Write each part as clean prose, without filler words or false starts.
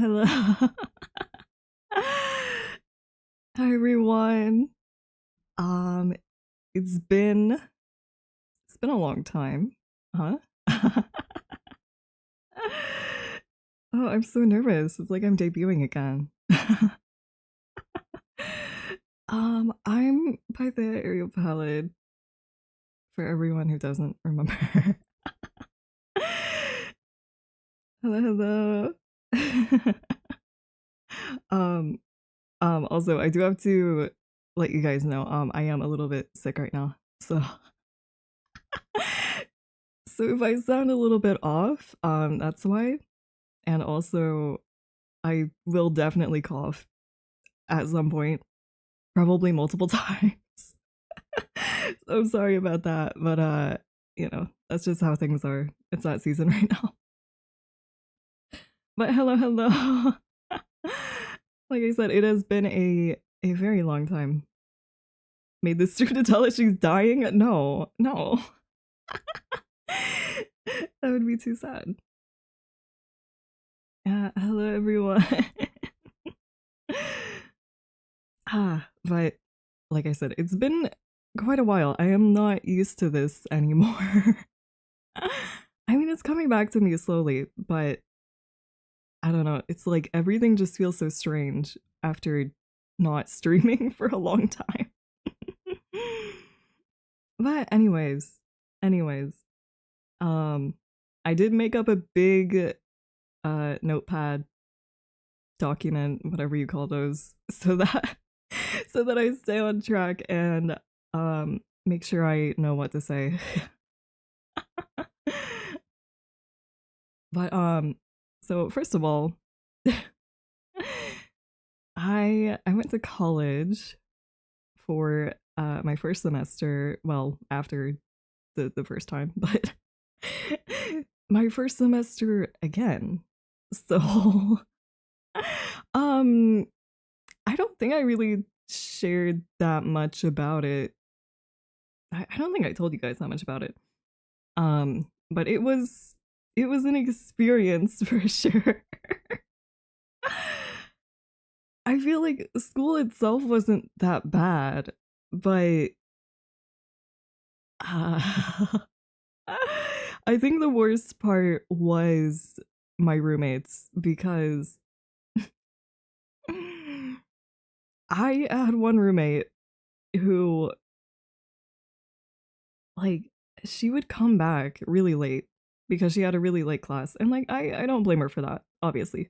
hello. Hi everyone. Um, it's been a long time. Huh? Oh, I'm so nervous. It's like I'm debuting again. I'm Pythea Eriopalid for everyone who doesn't remember. Hello, hello. um, also I do have to let you guys know, I am a little bit sick right now. So if I sound a little bit off, that's why. And also I will definitely cough at some point, probably multiple times. So I'm sorry about that, but you know, that's just how things are. It's that season right now. But hello, hello. Like I said, it has been a very long time. Made this student tell that she's dying? No, no. That would be too sad. Hello everyone. But like I said, it's been quite a while. I am not used to this anymore. I mean, it's coming back to me slowly, but I don't know. It's like everything just feels so strange after not streaming for a long time. But anyways, I did make up a big notepad document, whatever you call those, so that I stay on track and make sure I know what to say. But so first of all, I went to college for my first semester, well, after the first time, but my first semester again. So um I don't think I really shared that much about it. I don't think I told you guys that much about it. But it was an experience for sure. I feel like school itself wasn't that bad, but I think the worst part was my roommates, because I had one roommate who, like, she would come back really late because she had a really late class, and like I don't blame her for that, obviously,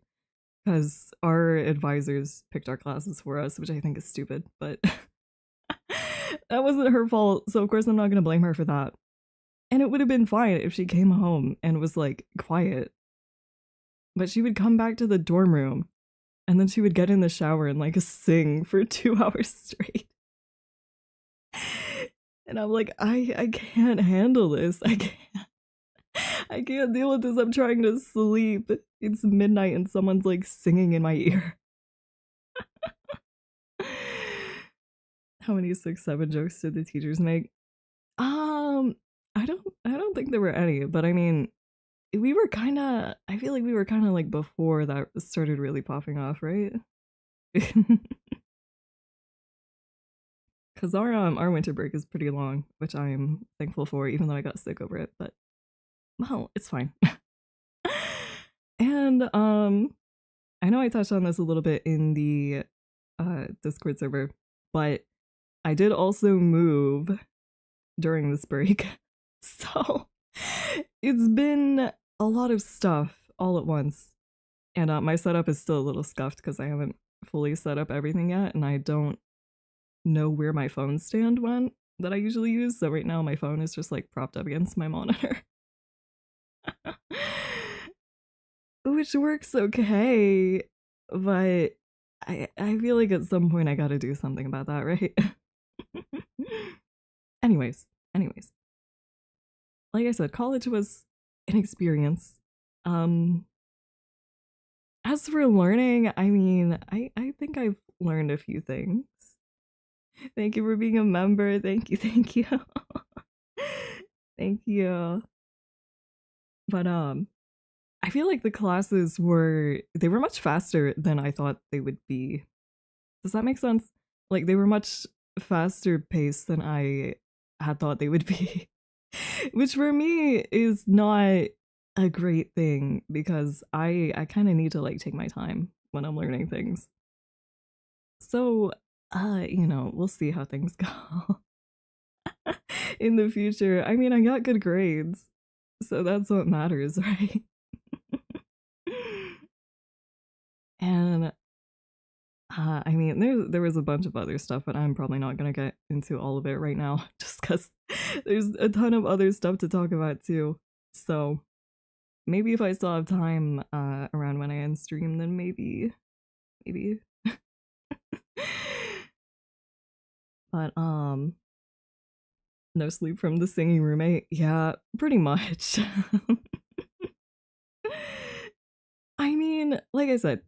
because our advisors picked our classes for us, which I think is stupid, but that wasn't her fault, so of course I'm not gonna blame her for that. And it would have been fine if she came home and was like quiet, but she would come back to the dorm room and then she would get in the shower and like sing for 2 hours straight. And I'm like, I can't handle this. I can't deal with this. I'm trying to sleep. It's midnight and someone's like singing in my ear. How many 6-7 jokes did the teachers make? I don't think there were any, but I mean, we were kind of, I feel like we were kind of like before that started really popping off, right? Because our winter break is pretty long, which I'm thankful for, even though I got sick over it, but well, it's fine. And I know I touched on this a little bit in the Discord server, but I did also move during this break. So it's been a lot of stuff all at once. And my setup is still a little scuffed because I haven't fully set up everything yet, and I don't know where my phone stand went that I usually use. So right now my phone is just like propped up against my monitor. Which works okay, but I feel like at some point I gotta do something about that, right? anyways, like I said, college was an experience. Um, as for learning, I mean, I think I've learned a few things. Thank you for being a member. Thank you, thank you. Thank you. But I feel like the classes were much faster than I thought they would be. Does that make sense? Like they were much faster paced than I had thought they would be. Which for me is not a great thing because I kind of need to like take my time when I'm learning things. So, you know, we'll see how things go in the future. I mean, I got good grades, so that's what matters, right? And I mean, there was a bunch of other stuff, but I'm probably not gonna get into all of it right now, just because there's a ton of other stuff to talk about too. So maybe if I still have time around when I end stream, then maybe. But no sleep from the singing roommate. Yeah, pretty much. I mean, like I said,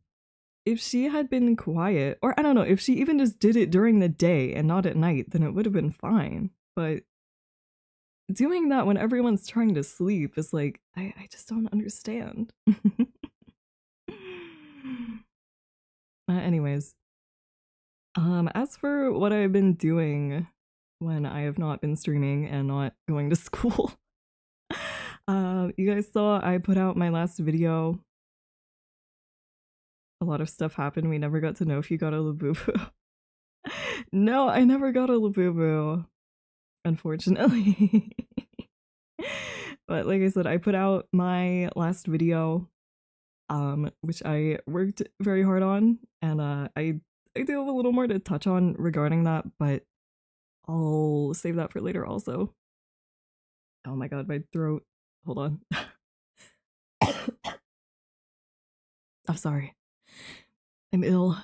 if she had been quiet, or I don't know, if she even just did it during the day and not at night, then it would have been fine. But doing that when everyone's trying to sleep is like, I just don't understand. Anyways, as for what I've been doing when I have not been streaming and not going to school, you guys saw I put out my last video. A lot of stuff happened. We never got to know if you got a Labubu. No, I never got a Labubu, unfortunately. But like I said, I put out my last video, which I worked very hard on, and I do have a little more to touch on regarding that, but I'll save that for later also. Oh my god, my throat. Hold on. I'm sorry. I'm ill.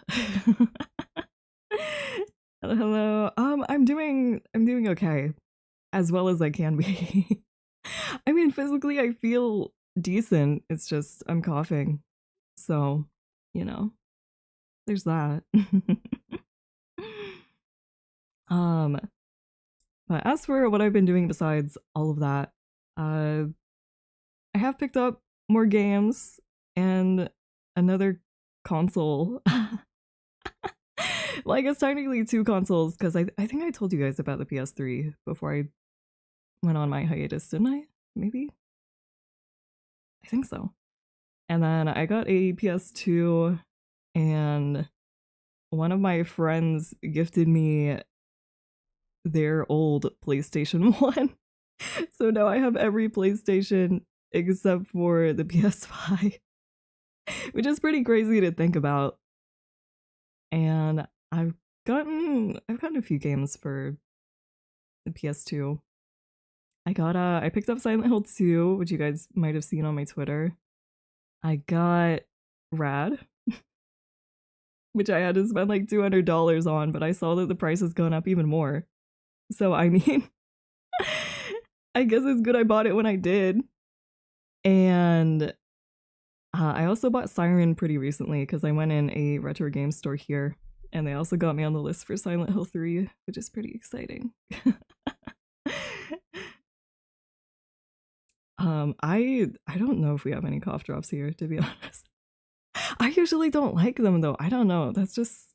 Hello. I'm doing okay. As well as I can be. I mean, physically I feel decent. It's just I'm coughing. So, you know, there's that. But as for what I've been doing besides all of that, I have picked up more games and another console. Well, I guess technically 2 consoles, because I think I told you guys about the PS3 before I went on my hiatus, didn't I? Maybe? I think so. And then I got a PS2, and one of my friends gifted me their old PlayStation 1. So now I have every PlayStation except for the PS5, which is pretty crazy to think about. And I've gotten a few games for the PS2. I picked up Silent Hill 2, which you guys might have seen on my Twitter. I got Rad, which I had to spend like $200 on, but I saw that the price has gone up even more. So I mean, I guess it's good I bought it when I did. And I also bought Siren pretty recently because I went in a retro game store here, and they also got me on the list for Silent Hill 3, which is pretty exciting. I don't know if we have any cough drops here, to be honest. I usually don't like them though. I don't know. That's just,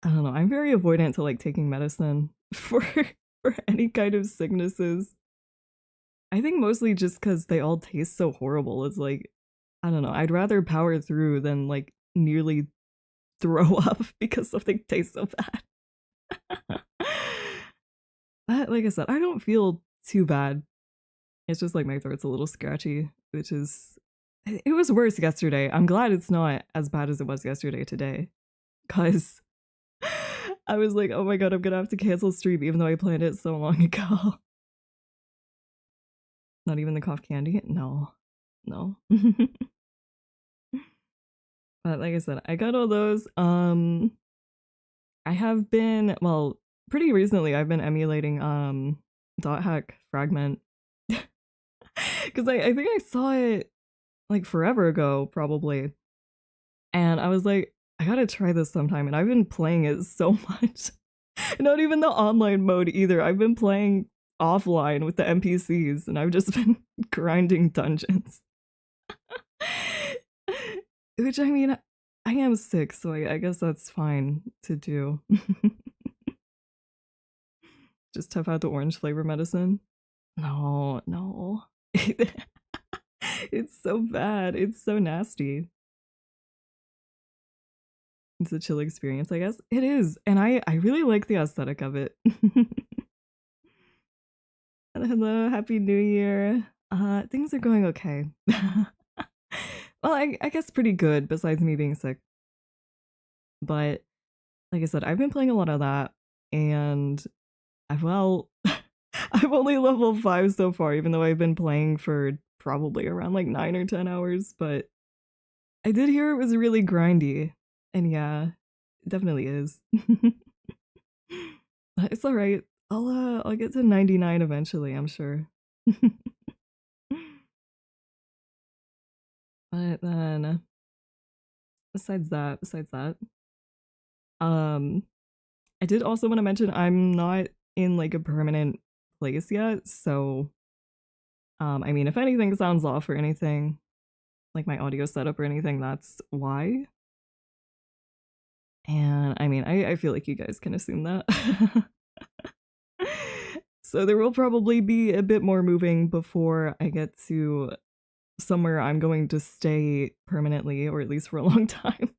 I don't know. I'm very avoidant to like taking medicine for any kind of sicknesses. I think mostly just because they all taste so horrible. It's like, I don't know. I'd rather power through than like nearly throw up because something tastes so bad. But like I said, I don't feel too bad. It's just like my throat's a little scratchy, which is, it was worse yesterday. I'm glad it's not as bad as it was yesterday today, because I was like, oh my god, I'm gonna have to cancel stream even though I planned it so long ago. Not even the cough candy? No. But like I said, I got all those. I have been, well, pretty recently I've been emulating dot hack fragment. Because I think I saw it like forever ago, probably. And I was like, I gotta try this sometime. And I've been playing it so much. Not even the online mode either. I've been playing offline with the NPCs, and I've just been grinding dungeons. Which, I mean, I am sick, so I guess that's fine to do. Just tough out the orange flavor medicine. No, no. It's so bad. It's so nasty. It's a chill experience, I guess. It is. And I really like the aesthetic of it. Hello, happy new year. Things are going okay. Well, I guess pretty good besides me being sick. But like I said, I've been playing a lot of that and well, I've only level 5 so far, even though I've been playing for probably around like 9 or 10 hours, but I did hear it was really grindy. And yeah, it definitely is. But it's alright. I'll get to 99 eventually, I'm sure. But then besides that, I did also want to mention I'm not in like a permanent place yet, so I mean if anything sounds off or anything, like my audio setup or anything, that's why. And I mean I feel like you guys can assume that. So there will probably be a bit more moving before I get to somewhere I'm going to stay permanently, or at least for a long time.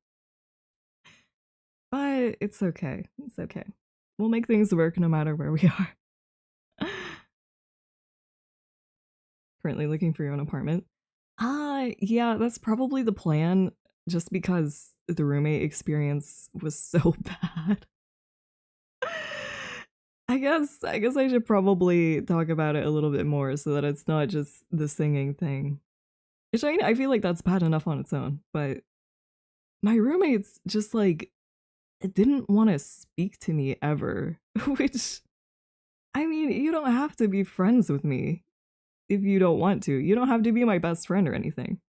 But it's okay. It's okay. We'll make things work no matter where we are. Currently looking for your own apartment. Yeah, that's probably the plan, just because the roommate experience was so bad. I guess I should probably talk about it a little bit more so that it's not just the singing thing. Which I feel like that's bad enough on its own, but my roommates just like didn't want to speak to me ever. Which, I mean, you don't have to be friends with me if you don't want to. You don't have to be my best friend or anything.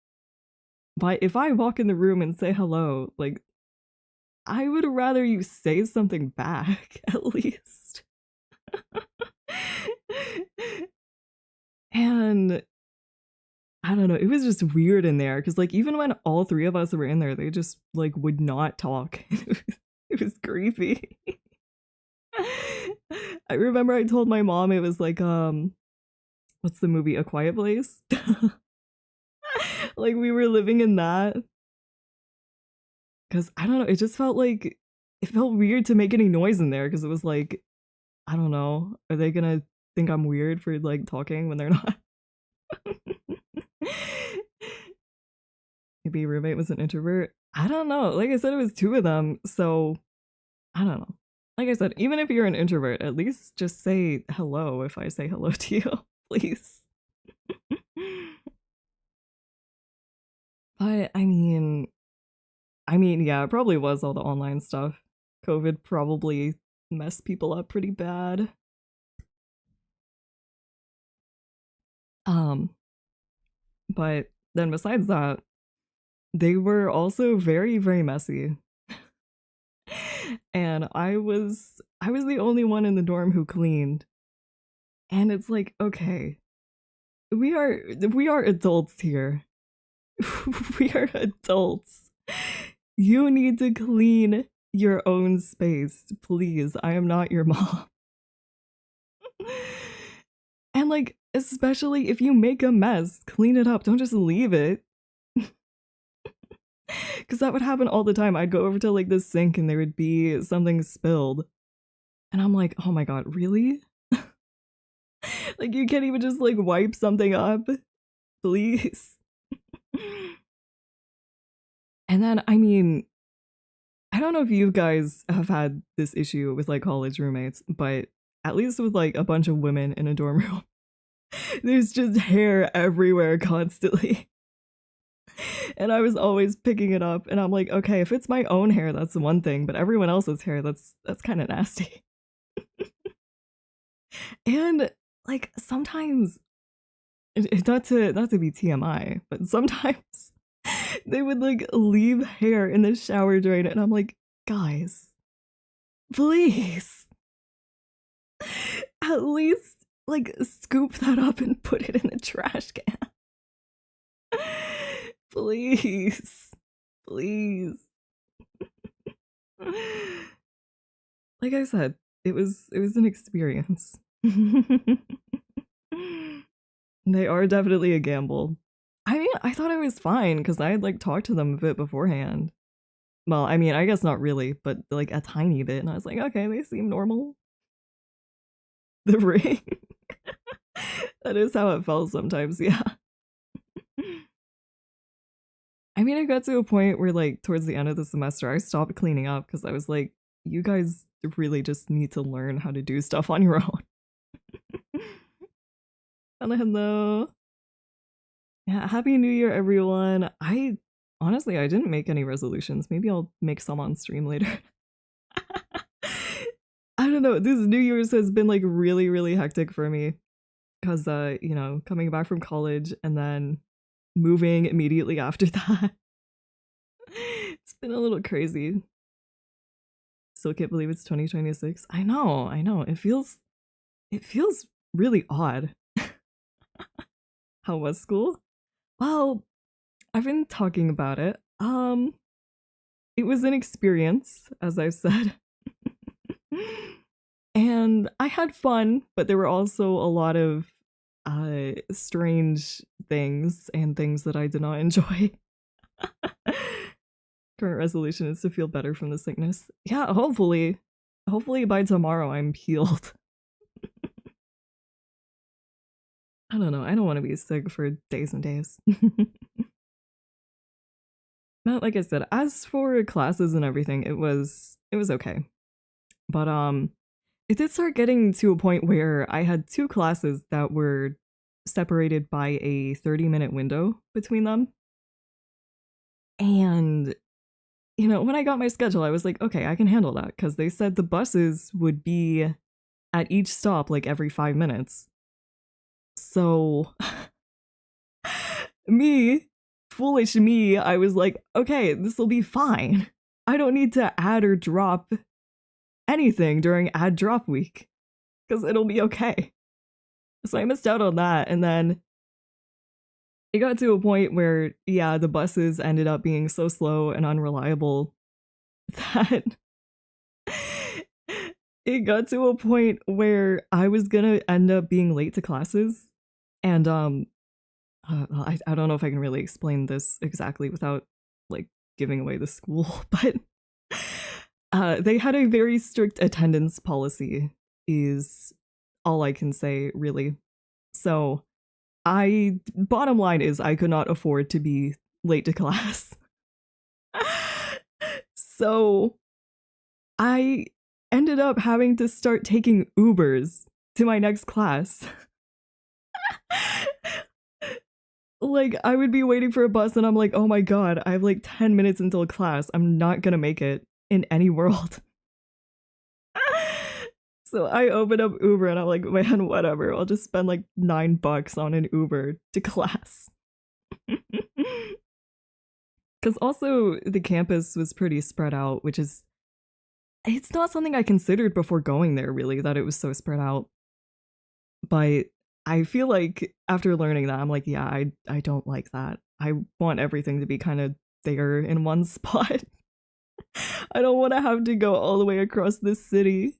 But if I walk in the room and say hello, like, I would rather you say something back, at least. And I don't know, it was just weird in there because like even when all three of us were in there, they just like would not talk. It was creepy. I remember I told my mom it was like what's the movie, A Quiet Place? Like we were living in that. Cause I don't know, it just felt like it felt weird to make any noise in there because it was like, I don't know, are they gonna think I'm weird for like talking when they're not? Maybe your roommate was an introvert. I don't know. Like I said, it was two of them, so I don't know. Like I said, even if you're an introvert, at least just say hello if I say hello to you, please. But I mean, yeah, it probably was all the online stuff. COVID probably messed people up pretty bad. Um, but then besides that, they were also very, very messy. And I was the only one in the dorm who cleaned. And it's like, okay, we are adults here. We are adults. You need to clean your own space, please. I am not your mom. And like, especially if you make a mess, clean it up. Don't just leave it. Because that would happen all the time. I'd go over to like the sink and there would be something spilled. And I'm like, oh my god, really? Like, you can't even just like wipe something up? Please. And then, I mean, I don't know if you guys have had this issue with like college roommates, but at least with like a bunch of women in a dorm room, there's just hair everywhere constantly. And I was always picking it up and I'm like, okay, if it's my own hair, that's one thing, but everyone else's hair, that's kind of nasty. And like sometimes, not to be TMI, but sometimes they would like leave hair in the shower drain and I'm like, guys, please, at least like scoop that up and put it in the trash can. Please. Please. Like I said, it was an experience. They are definitely a gamble. I mean, I thought I was fine because I had like talked to them a bit beforehand. Well, I mean, I guess not really, but like a tiny bit, and I was like, okay, they seem normal. The ring. That is how it felt sometimes, yeah. I mean, I got to a point where like towards the end of the semester, I stopped cleaning up because I was like, you guys really just need to learn how to do stuff on your own. Hello, hello. Yeah, happy new year, everyone. I didn't make any resolutions. Maybe I'll make some on stream later. I don't know. This New Year's has been like really, really hectic for me because, coming back from college and then moving immediately after that. It's been a little crazy. Still can't believe it's 2026. I know. It feels really odd. How was school? Well, I've been talking about it. It was an experience, as I've said. And I had fun, but there were also a lot of strange things and things that I did not enjoy. Current resolution is to feel better from the sickness. Yeah, hopefully. Hopefully by tomorrow I'm healed. I don't know. I don't want to be sick for days and days. But like I said, as for classes and everything, it was okay. But it did start getting to a point where I had two classes that were separated by a 30-minute window between them. And when I got my schedule, I was like, okay, I can handle that because they said the buses would be at each stop like every 5 minutes. So foolish me, I was like, okay, this will be fine. I don't need to add or drop anything during add drop week because it'll be okay. So I missed out on that. And then it got to a point where, yeah, the buses ended up being so slow and unreliable that it got to a point where I was gonna end up being late to classes. And I don't know if I can really explain this exactly without like giving away the school, but they had a very strict attendance policy, is all I can say, really. So bottom line is I could not afford to be late to class. So I ended up having to start taking Ubers to my next class. Like, I would be waiting for a bus and I'm like, oh my god, I have like 10 minutes until class. I'm not gonna make it in any world. So I opened up Uber and I'm like, man, whatever. I'll just spend like $9 on an Uber to class. Because also the campus was pretty spread out, which is, it's not something I considered before going there, really, that it was so spread out. But I feel like after learning that, I'm like, yeah, I don't like that. I want everything to be kind of there in one spot. I don't want to have to go all the way across this city.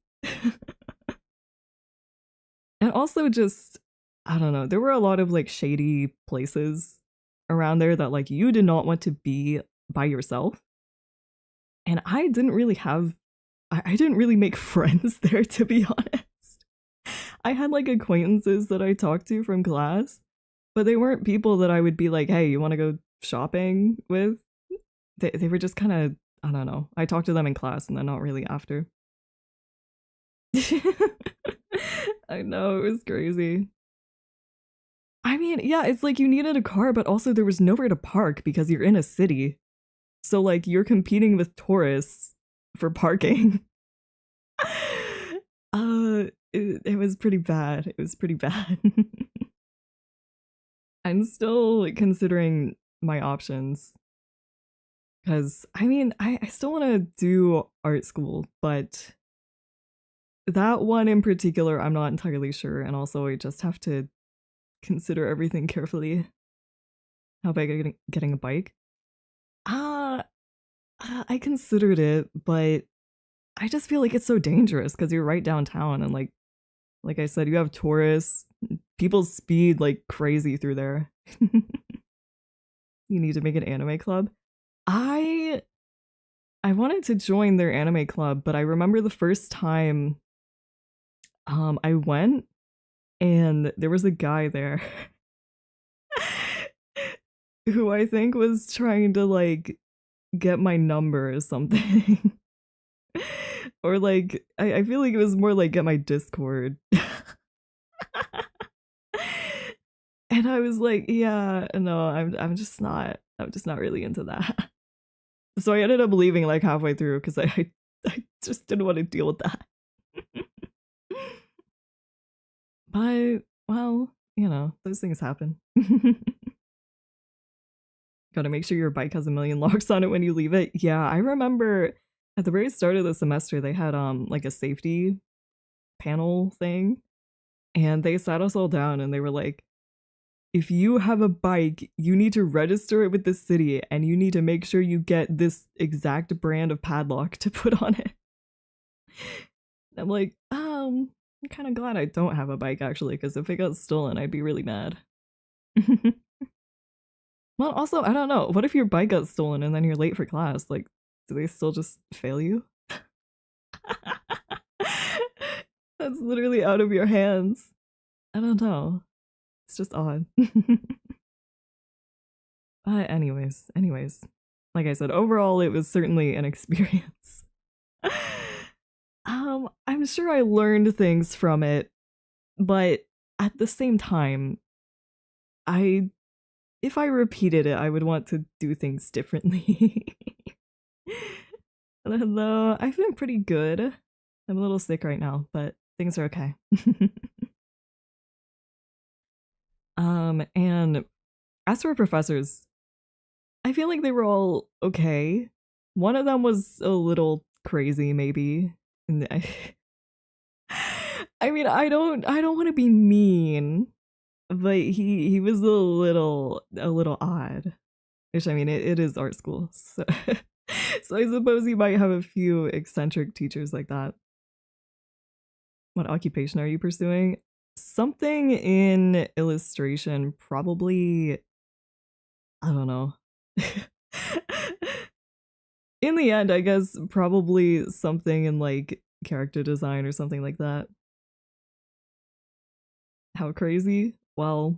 And also just, I don't know, there were a lot of like shady places around there that like you did not want to be by yourself. And I didn't really make friends there, to be honest. I had like acquaintances that I talked to from class, but they weren't people that I would be like, hey, you want to go shopping with? They were just kind of, I don't know. I talked to them in class and then not really after. I know, it was crazy. I mean, yeah, it's like you needed a car, but also there was nowhere to park because you're in a city. So like you're competing with tourists for parking. It was pretty bad. It was pretty bad. I'm still considering my options because I mean, I still want to do art school, but that one in particular, I'm not entirely sure. And also, I just have to consider everything carefully. How about getting a bike? Uh, I considered it, but I just feel like it's so dangerous because you're right downtown and like I said, you have tourists, people speed like crazy through there. You need to make an anime club. I I wanted to join their anime club, but I remember the first time I went and there was a guy there who I think was trying to like get my number or something. Or like I feel like it was more like get my Discord. And I was like, yeah, no, I'm just not really into that. So I ended up leaving like halfway through because I just didn't want to deal with that. But well, you know, those things happen. Gotta make sure your bike has a million locks on it when you leave it. Yeah, I remember at the very start of the semester they had like a safety panel thing and they sat us all down and they were like, if you have a bike, you need to register it with the city and you need to make sure you get this exact brand of padlock to put on it. I'm like, I'm kind of glad I don't have a bike actually, because if it got stolen, I'd be really mad. Well, also, I don't know. What if your bike got stolen and then you're late for class? Like, do they still just fail you? That's literally out of your hands. I don't know. It's just odd. But anyways, like I said, overall, it was certainly an experience. I'm sure I learned things from it, but at the same time, I if I repeated it, I would want to do things differently. Though I've been pretty good. I'm a little sick right now, but things are okay. And as for professors, I feel like they were all okay. One of them was a little crazy, maybe. And I mean, I don't want to be mean, but he was a little odd. Which I mean, it is art school, so so I suppose you might have a few eccentric teachers like that. What occupation are you pursuing? Something in illustration, probably. I don't know. In the end, I guess probably something in like character design or something like that. How crazy? Well,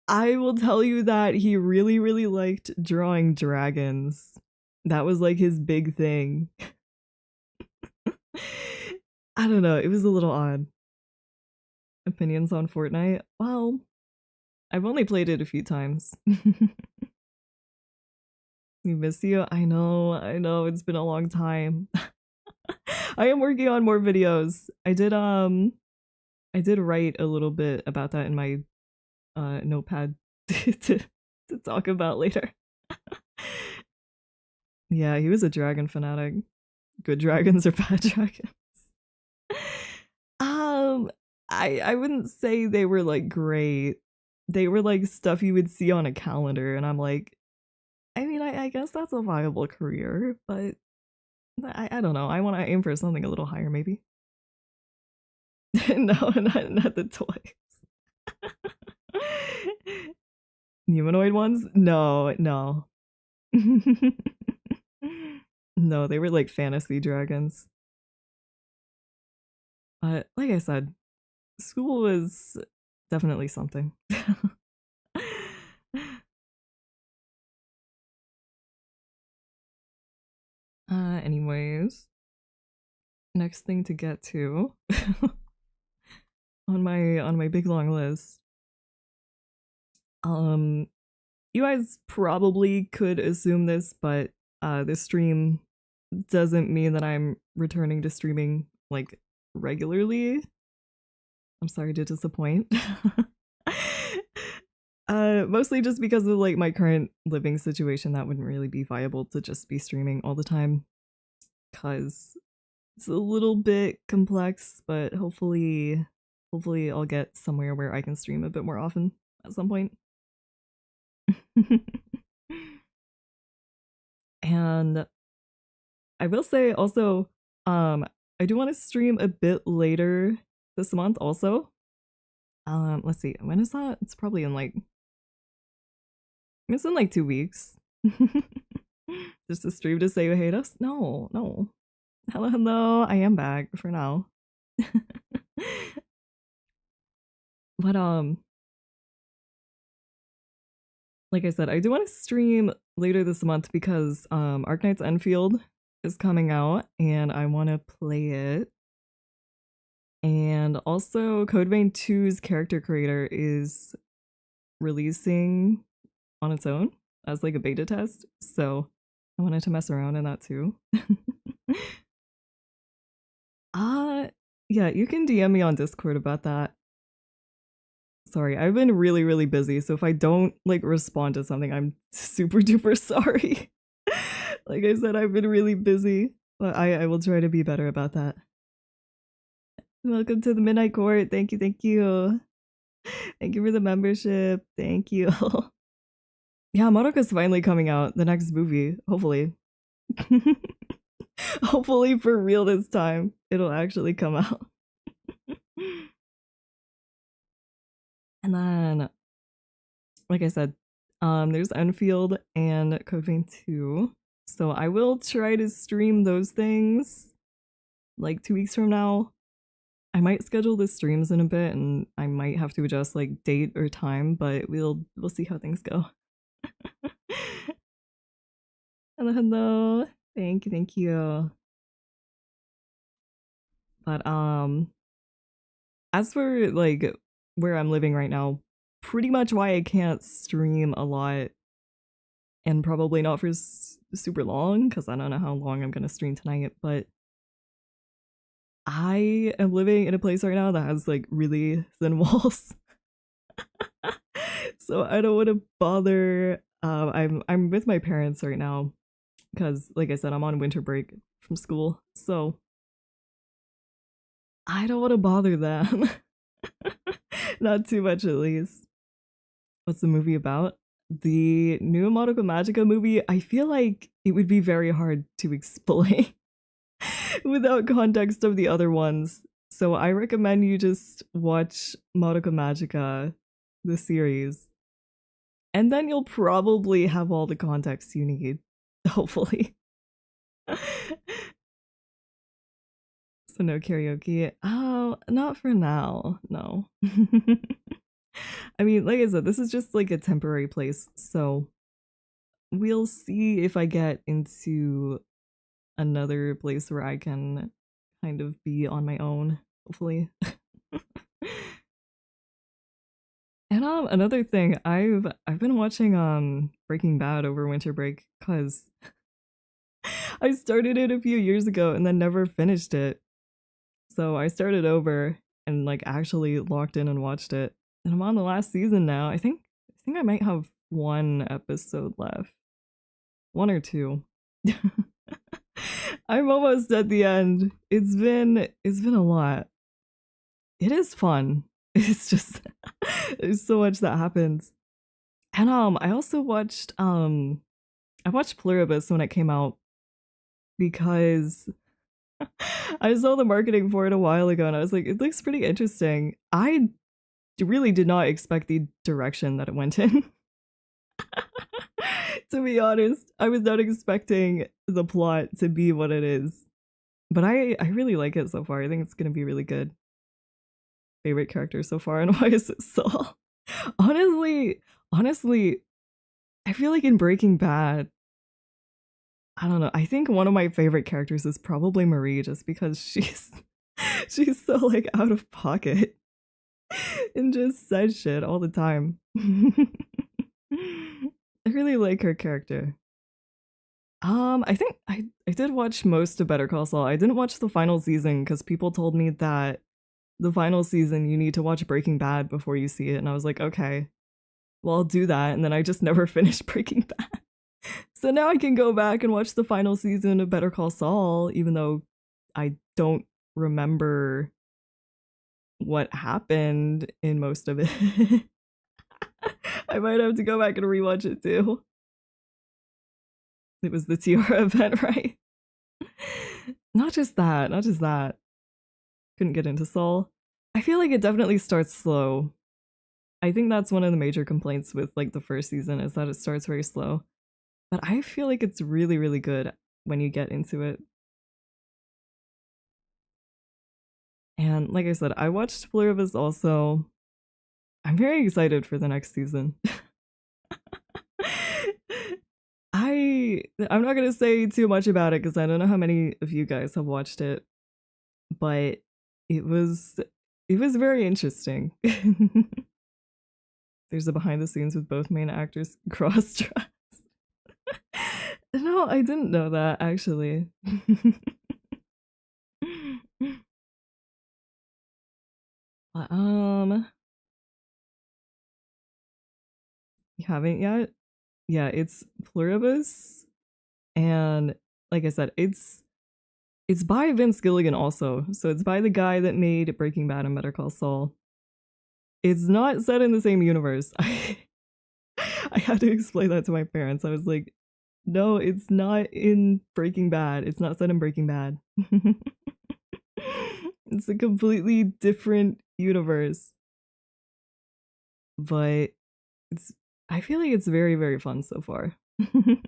I will tell you that he really, really liked drawing dragons. That was like his big thing. I don't know, it was a little odd. Opinions on Fortnite? Well, I've only played it a few times. We miss you? I know, it's been a long time. I am working on more videos. I did write a little bit about that in my notepad to talk about later. Yeah, he was a dragon fanatic. Good dragons or bad dragons? Um, I wouldn't say they were like great. They were like stuff you would see on a calendar, and I'm like, I mean, I guess that's a viable career, but I don't know. I want to aim for something a little higher, maybe. No, not the toys. Humanoid ones? No, no. No, they were like fantasy dragons. But like I said, school was definitely something. Anyways, next thing to get to on my big long list. You guys probably could assume this, but this stream doesn't mean that I'm returning to streaming like regularly. I'm sorry to disappoint. Mostly just because of like my current living situation, that wouldn't really be viable to just be streaming all the time. Cause it's a little bit complex, but hopefully I'll get somewhere where I can stream a bit more often at some point. And I will say also, I do want to stream a bit later this month also. Let's see, when is that? It's probably in like, it's in like 2 weeks. Just a stream to say you hate us? No, no. Hello, hello. I am back for now. But like I said, I do want to stream later this month because Arknight's Enfield is coming out and I want to play it. And also Code Vein 2's character creator is releasing on its own as like a beta test. So I wanted to mess around in that too. Yeah, you can DM me on Discord about that. Sorry, I've been really, really busy, so if I don't like respond to something, I'm super duper sorry. Like I said, I've been really busy, but I will try to be better about that. Welcome to the Midnight Court. Thank you, thank you. Thank you for the membership. Thank you. Yeah, Madoka's finally coming out, the next movie, hopefully. Hopefully for real this time, it'll actually come out. And then, like I said, there's Enfield and Code Vein 2. So I will try to stream those things like 2 weeks from now. I might schedule the streams in a bit and I might have to adjust like date or time, but we'll see how things go. Hello, hello. Thank you, thank you. But as for like where I'm living right now, pretty much why I can't stream a lot and probably not for super long because I don't know how long I'm gonna stream tonight, but I am living in a place right now that has like really thin walls. So I don't want to bother. I'm with my parents right now because like I said, I'm on winter break from school. So I don't want to bother them. Not too much at least. What's the movie about? The new Madoka Magica movie, I feel like it would be very hard to explain without context of the other ones. So I recommend you just watch Madoka Magica, the series, and then you'll probably have all the context you need, hopefully. So no karaoke. Oh, not for now, no. I mean, like I said, this is just like a temporary place, so we'll see if I get into another place where I can kind of be on my own, hopefully. And another thing, I've been watching Breaking Bad over winter break because I started it a few years ago and then never finished it. So I started over and like actually locked in and watched it. And I'm on the last season now. I think I might have one episode left. One or two. I'm almost at the end. It's been a lot. It is fun. It's just there's so much that happens. And I also watched I watched Pluribus when it came out because I saw the marketing for it a while ago and I was like, it looks pretty interesting. I really did not expect the direction that it went in. To be honest, I was not expecting the plot to be what it is. But I really like it so far. I think it's gonna be really good. Favorite character so far, and why is it Saul? Honestly, I feel like in Breaking Bad, I don't know. I think one of my favorite characters is probably Marie, just because she's so like out of pocket and just says shit all the time. I really like her character. I think I did watch most of Better Call Saul. I didn't watch the final season because people told me that the final season you need to watch Breaking Bad before you see it, and I was like, okay, well I'll do that, and then I just never finished Breaking Bad. So now I can go back and watch the final season of Better Call Saul, even though I don't remember what happened in most of it. I might have to go back and rewatch it too. It was the Tiara event, right? Not just that, not just that. Couldn't get into Soul. I feel like it definitely starts slow. I think that's one of the major complaints with like the first season is that it starts very slow. But I feel like it's really, really good when you get into it. And like I said, I watched Pluribus also. I'm very excited for the next season. I'm not gonna say too much about it because I don't know how many of you guys have watched it, but it was very interesting. There's a behind the scenes with both main actors cross-dressed. No, I didn't know that actually. You haven't yet? Yeah, it's Pluribus, and like I said, it's by Vince Gilligan also, so it's by the guy that made Breaking Bad and Better Call Saul. It's not set in the same universe. I had to explain that to my parents. I was like, no, it's not in Breaking Bad. It's not set in Breaking Bad. It's a completely different universe. But I feel like it's very, very fun so far. I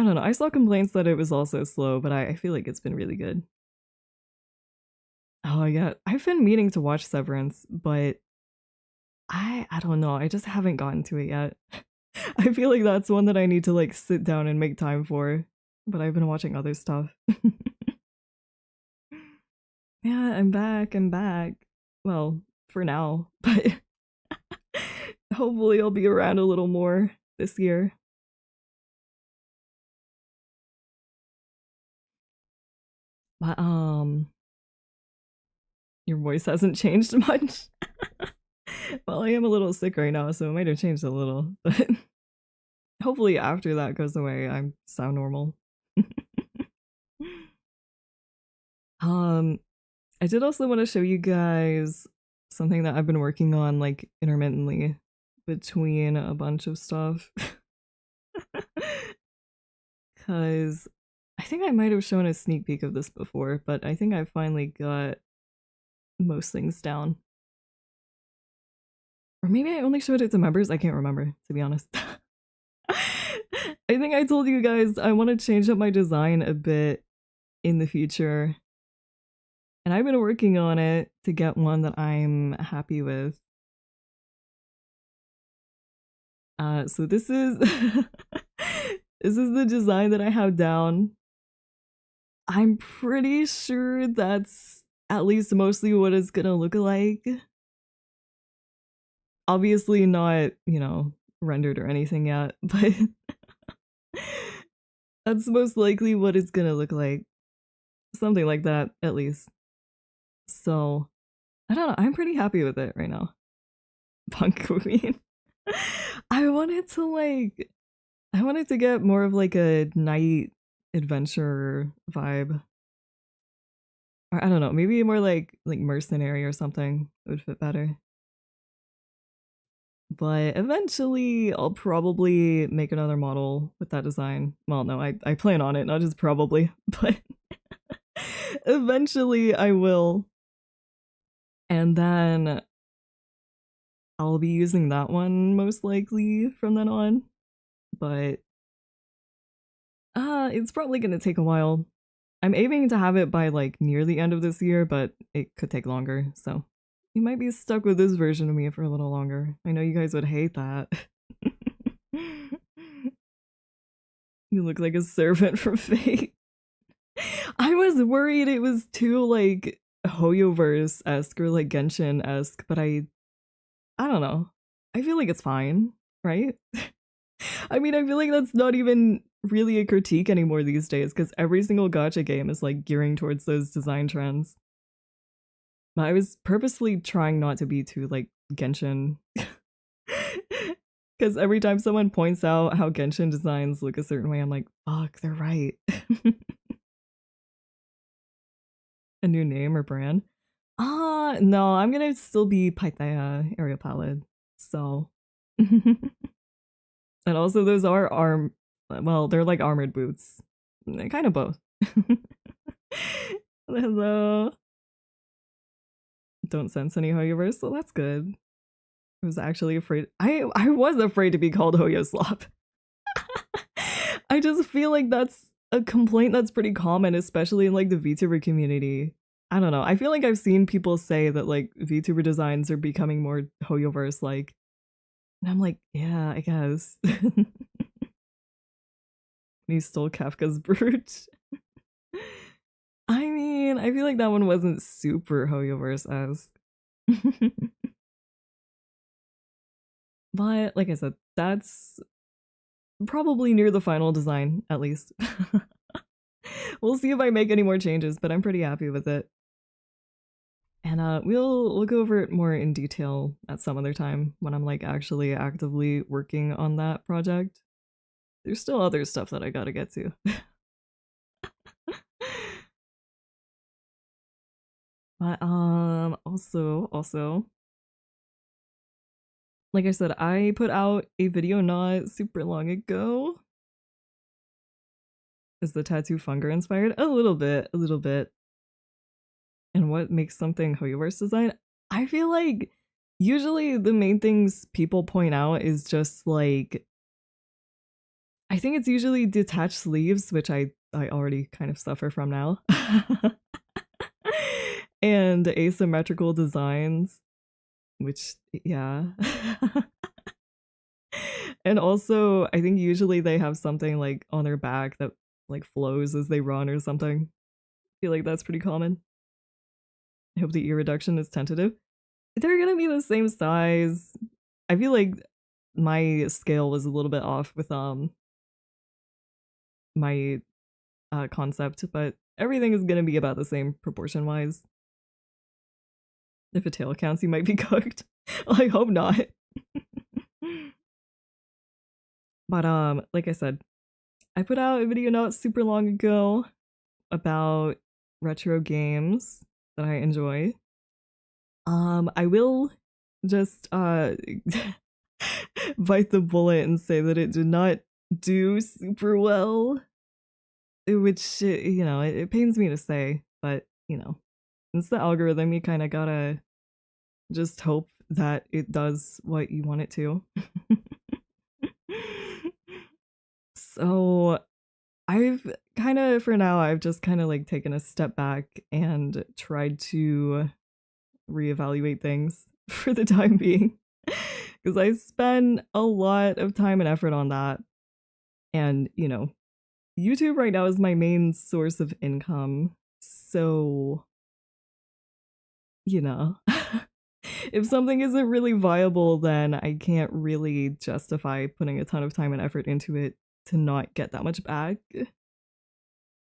don't know. I saw complaints that it was also slow, but I feel like it's been really good. Oh yeah, I've been meaning to watch Severance, but I don't know. I just haven't gotten to it yet. I feel like that's one that I need to like sit down and make time for, but I've been watching other stuff. Yeah, I'm back. I'm back. Well, for now, but hopefully I'll be around a little more this year. But your voice hasn't changed much. Well, I am a little sick right now, so it might have changed a little, but hopefully after that goes away, I sound normal. um, I did also want to show you guys something that I've been working on like intermittently between a bunch of stuff. Because I think I might have shown a sneak peek of this before, but I think I finally got most things down. Or maybe I only showed it to members. I can't remember, to be honest. I think I told you guys I want to change up my design a bit in the future. And I've been working on it to get one that I'm happy with. So this is this is the design that I have down. I'm pretty sure that's at least mostly what it's gonna look like. Obviously not, you know, rendered or anything yet, but that's most likely what it's gonna look like. Something like that, at least. So, I don't know, I'm pretty happy with it right now. Punk Queen. I wanted to get more of like a night adventure vibe. Or I don't know, maybe more like mercenary or something would fit better. But eventually I'll probably make another model with that design. Well, no, I plan on it, not just probably, but eventually I will. And then I'll be using that one most likely from then on. But it's probably gonna take a while. I'm aiming to have it by like near the end of this year, but it could take longer, so you might be stuck with this version of me for a little longer. I know you guys would hate that. You look like a servant from Fate. I was worried it was too like Hoyoverse-esque or like Genshin-esque, but I don't know. I feel like it's fine, right? I mean, I feel like that's not even really a critique anymore these days because every single gacha game is like gearing towards those design trends. But I was purposefully trying not to be too like Genshin. Because every time someone points out how Genshin designs look a certain way, I'm like, fuck, they're right. A new name or brand? No, I'm gonna still be Pythea Eriopalid. So and also those are well, they're like armored boots. Kind of both. Hello. Don't sense any Hoyoverse, so that's good. I was actually afraid. I was afraid to be called Hoyo Slop. I just feel like that's a complaint that's pretty common, especially in like the VTuber community. I don't know. I feel like I've seen people say that like VTuber designs are becoming more Hoyoverse like. And I'm like, yeah, I guess. He stole Kafka's brooch. I mean, I feel like that one wasn't super Hoyoverse-esque. But like I said, that's probably near the final design, at least. We'll see if I make any more changes, but I'm pretty happy with it. And we'll go over it more in detail at some other time when I'm like actually actively working on that project. There's still other stuff that I gotta get to. But also like I said, I put out a video not super long ago. Is the tattoo Funger inspired? A little bit, a little bit. And what makes something Hoyoverse design? I feel like usually the main things people point out is just like, I think it's usually detached sleeves, which I already kind of suffer from now. And asymmetrical designs, which, yeah. And also, I think usually they have something like on their back that like flows as they run or something. I feel like that's pretty common. I hope the ear reduction is tentative. They're gonna be the same size. I feel like my scale was a little bit off with my concept, but everything is gonna be about the same proportion wise. If a tail counts, you might be cooked. Well, I hope not. But like I said, I put out a video not super long ago about retro games that I enjoy. I will just bite the bullet and say that it did not do super well, which you know, it pains me to say, but you know, it's the algorithm. You kind of gotta just hope that it does what you want it to. So I've kind of, for now, I've just kind of like taken a step back and tried to reevaluate things for the time being. Because I spend a lot of time and effort on that. And, you know, YouTube right now is my main source of income. So, you know, if something isn't really viable, then I can't really justify putting a ton of time and effort into it to not get that much back.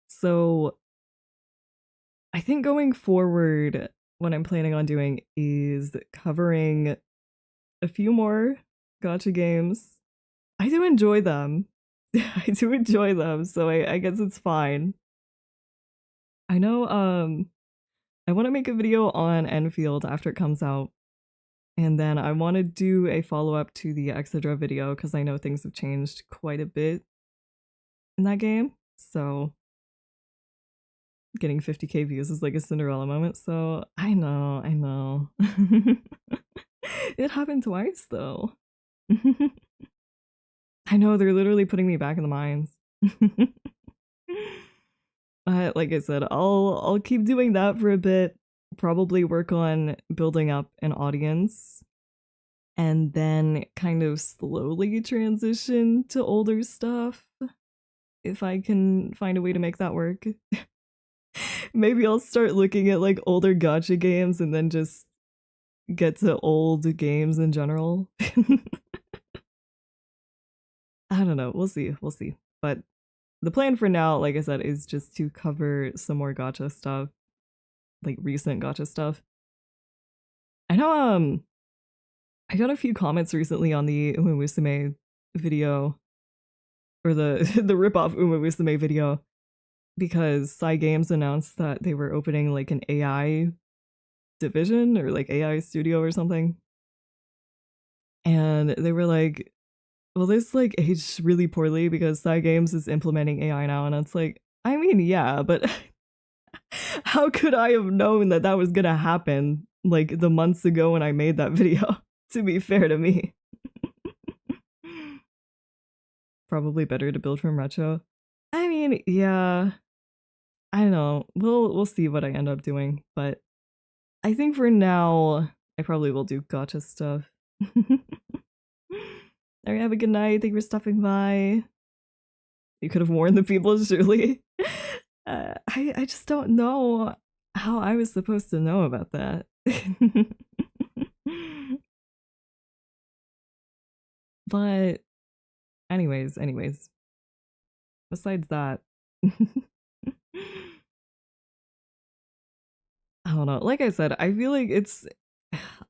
So I think going forward, what I'm planning on doing is covering a few more gacha games. I do enjoy them. I do enjoy them, so I guess it's fine. I know I want to make a video on Enfield after it comes out. And then I want to do a follow-up to the Exedra video because I know things have changed quite a bit in that game. So getting 50k views is like a Cinderella moment, so I know. It happened twice though. I know, they're literally putting me back in the mines. But like I said, I'll keep doing that for a bit, probably work on building up an audience, and then kind of slowly transition to older stuff if I can find a way to make that work. Maybe I'll start looking at like older gacha games and then just get to old games in general. I don't know. We'll see. We'll see. But the plan for now, like I said, is just to cover some more gacha stuff, like recent gacha stuff. I know I got a few comments recently on the Uma Musume video, or the the ripoff Uma Musume video, because Cygames announced that they were opening like an AI division or like AI studio or something. And they were like, well, this like aged really poorly because Cygames is implementing AI now. And it's like, I mean, yeah, but how could I have known that that was gonna happen like the months ago when I made that video? To be fair to me. Probably better to build from retro. I mean, yeah. I don't know. We'll see what I end up doing, but I think for now I probably will do gotcha stuff. Alright, have a good night. Thank you for stopping by. You could have warned the people, surely. I just don't know how I was supposed to know about that. But anyways. Besides that, I don't know. Like I said, I feel like it's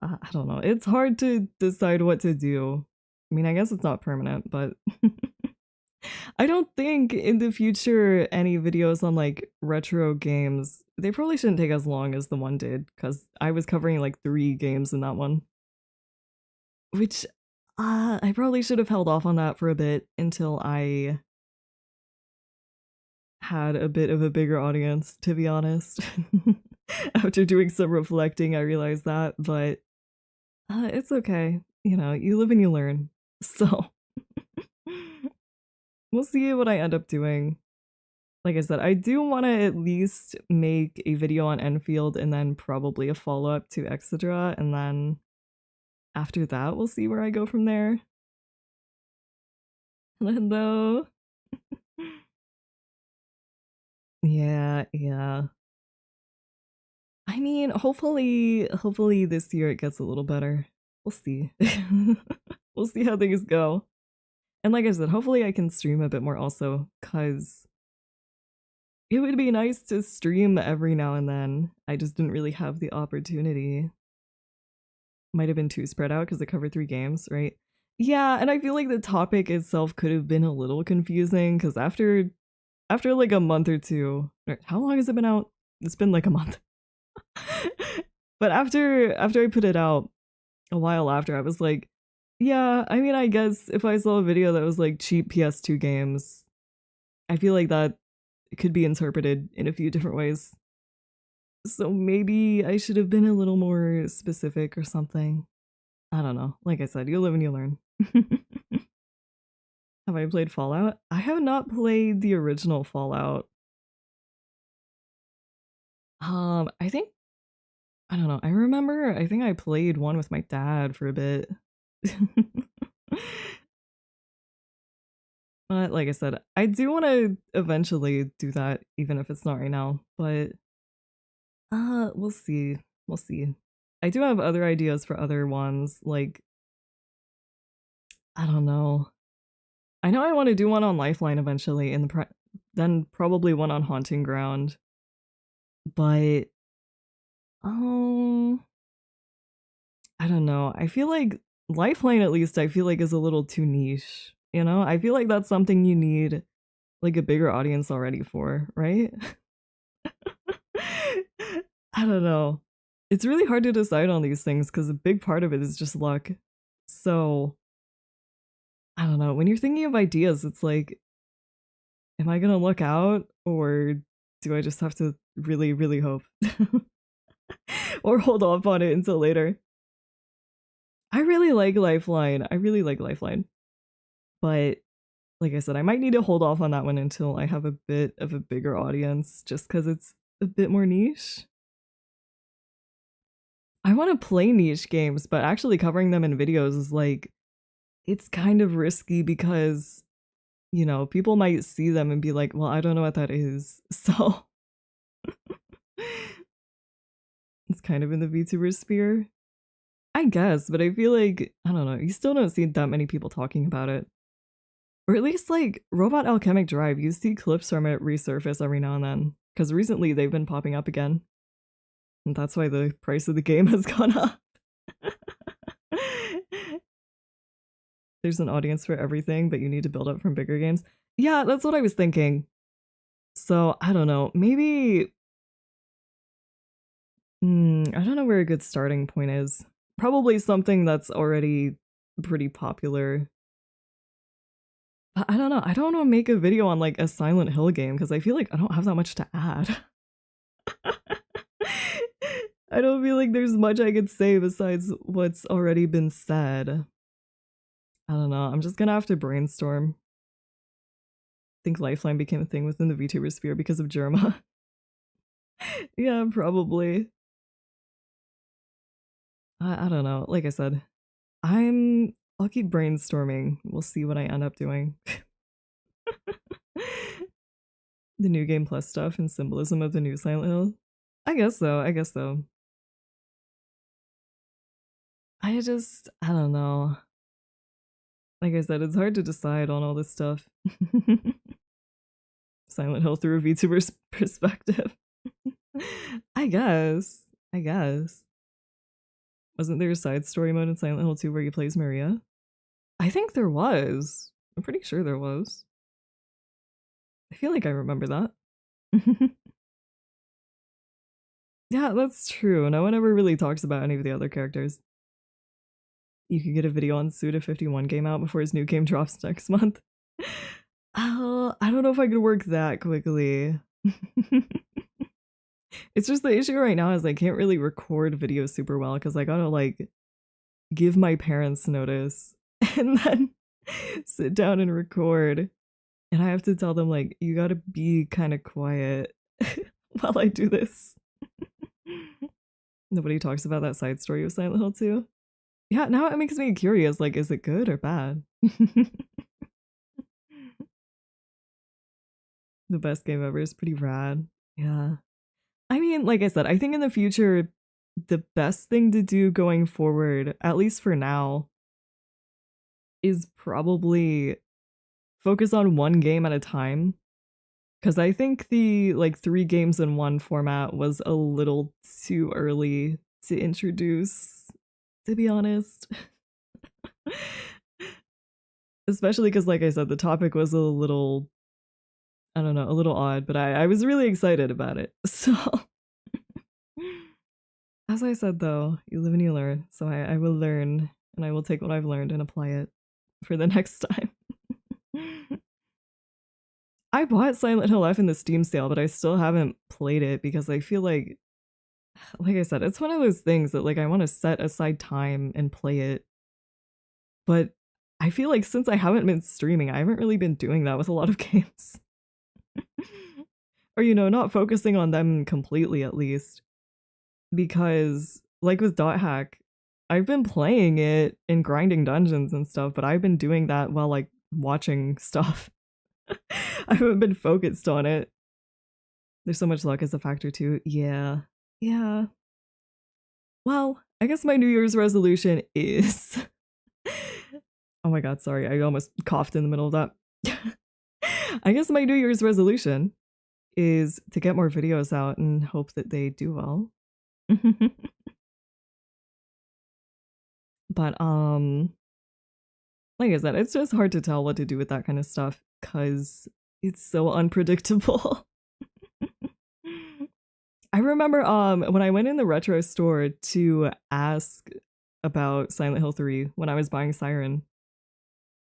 I don't know. It's hard to decide what to do. I mean, I guess it's not permanent, but I don't think in the future any videos on like retro games, they probably shouldn't take as long as the one did because I was covering like 3 games in that one. Which I probably should have held off on that for a bit until I had a bit of a bigger audience, to be honest. After doing some reflecting, I realized that, but it's okay. You know, you live and you learn. So we'll see what I end up doing. Like I said, I do want to at least make a video on Enfield and then probably a follow-up to Etc. And then after that, we'll see where I go from there. Hello. Yeah. I mean, hopefully this year it gets a little better. We'll see. We'll see how things go. And like I said, hopefully I can stream a bit more also, because it would be nice to stream every now and then. I just didn't really have the opportunity. Might have been too spread out because it covered 3 games, right? Yeah, and I feel like the topic itself could have been a little confusing because after like a month or two, how long has it been out? It's been like a month. But after I put it out a while after, I was like, yeah, I mean, I guess if I saw a video that was like cheap PS2 games, I feel like that could be interpreted in a few different ways. So maybe I should have been a little more specific or something. I don't know. Like I said, you live and you learn. Have I played Fallout? I have not played the original Fallout. I think, I don't know. I think I played one with my dad for a bit. But like I said, I do want to eventually do that, even if it's not right now. But we'll see. We'll see. I do have other ideas for other ones. Like, I don't know. I know I want to do one on Lifeline eventually, and then probably one on Haunting Ground. But I don't know. I feel like Lifeline, at least, I feel like is a little too niche. You know, I feel like that's something you need like a bigger audience already for, right? I don't know. It's really hard to decide on these things because a big part of it is just luck. So, I don't know. When you're thinking of ideas, it's like, am I gonna look out or do I just have to really, really hope? Or hold off on it until later? I really like Lifeline. But like I said, I might need to hold off on that one until I have a bit of a bigger audience just because it's a bit more niche. I want to play niche games, but actually covering them in videos is like, it's kind of risky because, you know, people might see them and be like, well, I don't know what that is. So it's kind of in the VTuber sphere, I guess, but I feel like, I don't know, you still don't see that many people talking about it. Or at least like Robot Alchemic Drive, you see clips from it resurface every now and then. Because recently they've been popping up again. And that's why the price of the game has gone up. There's an audience for everything, but you need to build up from bigger games. Yeah, that's what I was thinking. So, I don't know. Maybe... I don't know where a good starting point is. Probably something that's already pretty popular. But I don't know. I don't want to make a video on like a Silent Hill game because I feel like I don't have that much to add. I don't feel like there's much I could say besides what's already been said. I don't know. I'm just gonna have to brainstorm. I think Lifeline became a thing within the VTuber sphere because of Germa. Yeah, probably. I don't know. Like I said, I'll keep brainstorming. We'll see what I end up doing. The new game plus stuff and symbolism of the new Silent Hill. I guess so. I guess so. I don't know. Like I said, it's hard to decide on all this stuff. Silent Hill through a VTuber's perspective. I guess. I guess. Wasn't there a side story mode in Silent Hill 2 where you play as Maria? I think there was. I'm pretty sure there was. I feel like I remember that. Yeah, that's true. No one ever really talks about any of the other characters. You could get a video on Suda51 game out before his new game drops next month. Oh, I don't know if I could work that quickly. It's just the issue right now is I can't really record videos super well because I gotta like give my parents notice and then sit down and record. And I have to tell them like, you gotta be kind of quiet while I do this. Nobody talks about that side story of Silent Hill 2. Yeah, now it makes me curious, like, is it good or bad? The best game ever is pretty rad. Yeah. I mean, like I said, I think in the future, the best thing to do going forward, at least for now, is probably focus on one game at a time. Because I think the like 3 games in one format was a little too early to introduce, to be honest. Especially because, like I said, the topic was a little, I don't know, a little odd, but I was really excited about it. So, as I said though, you live and you learn. So I will learn and I will take what I've learned and apply it for the next time. I bought Silent Hill F in the Steam sale, but I still haven't played it because I feel like I said, it's one of those things that like I want to set aside time and play it. But I feel like since I haven't been streaming, I haven't really been doing that with a lot of games. Or, you know, not focusing on them completely at least. Because, like with Dot Hack, I've been playing it and grinding dungeons and stuff, but I've been doing that while like watching stuff. I haven't been focused on it. There's so much luck as a factor too. Yeah. Yeah. Well, I guess my New Year's resolution is... Oh my god, sorry. I almost coughed in the middle of that. I guess my New Year's resolution is to get more videos out and hope that they do well. But like I said, it's just hard to tell what to do with that kind of stuff because it's so unpredictable. I remember when I went in the retro store to ask about Silent Hill 3 when I was buying Siren.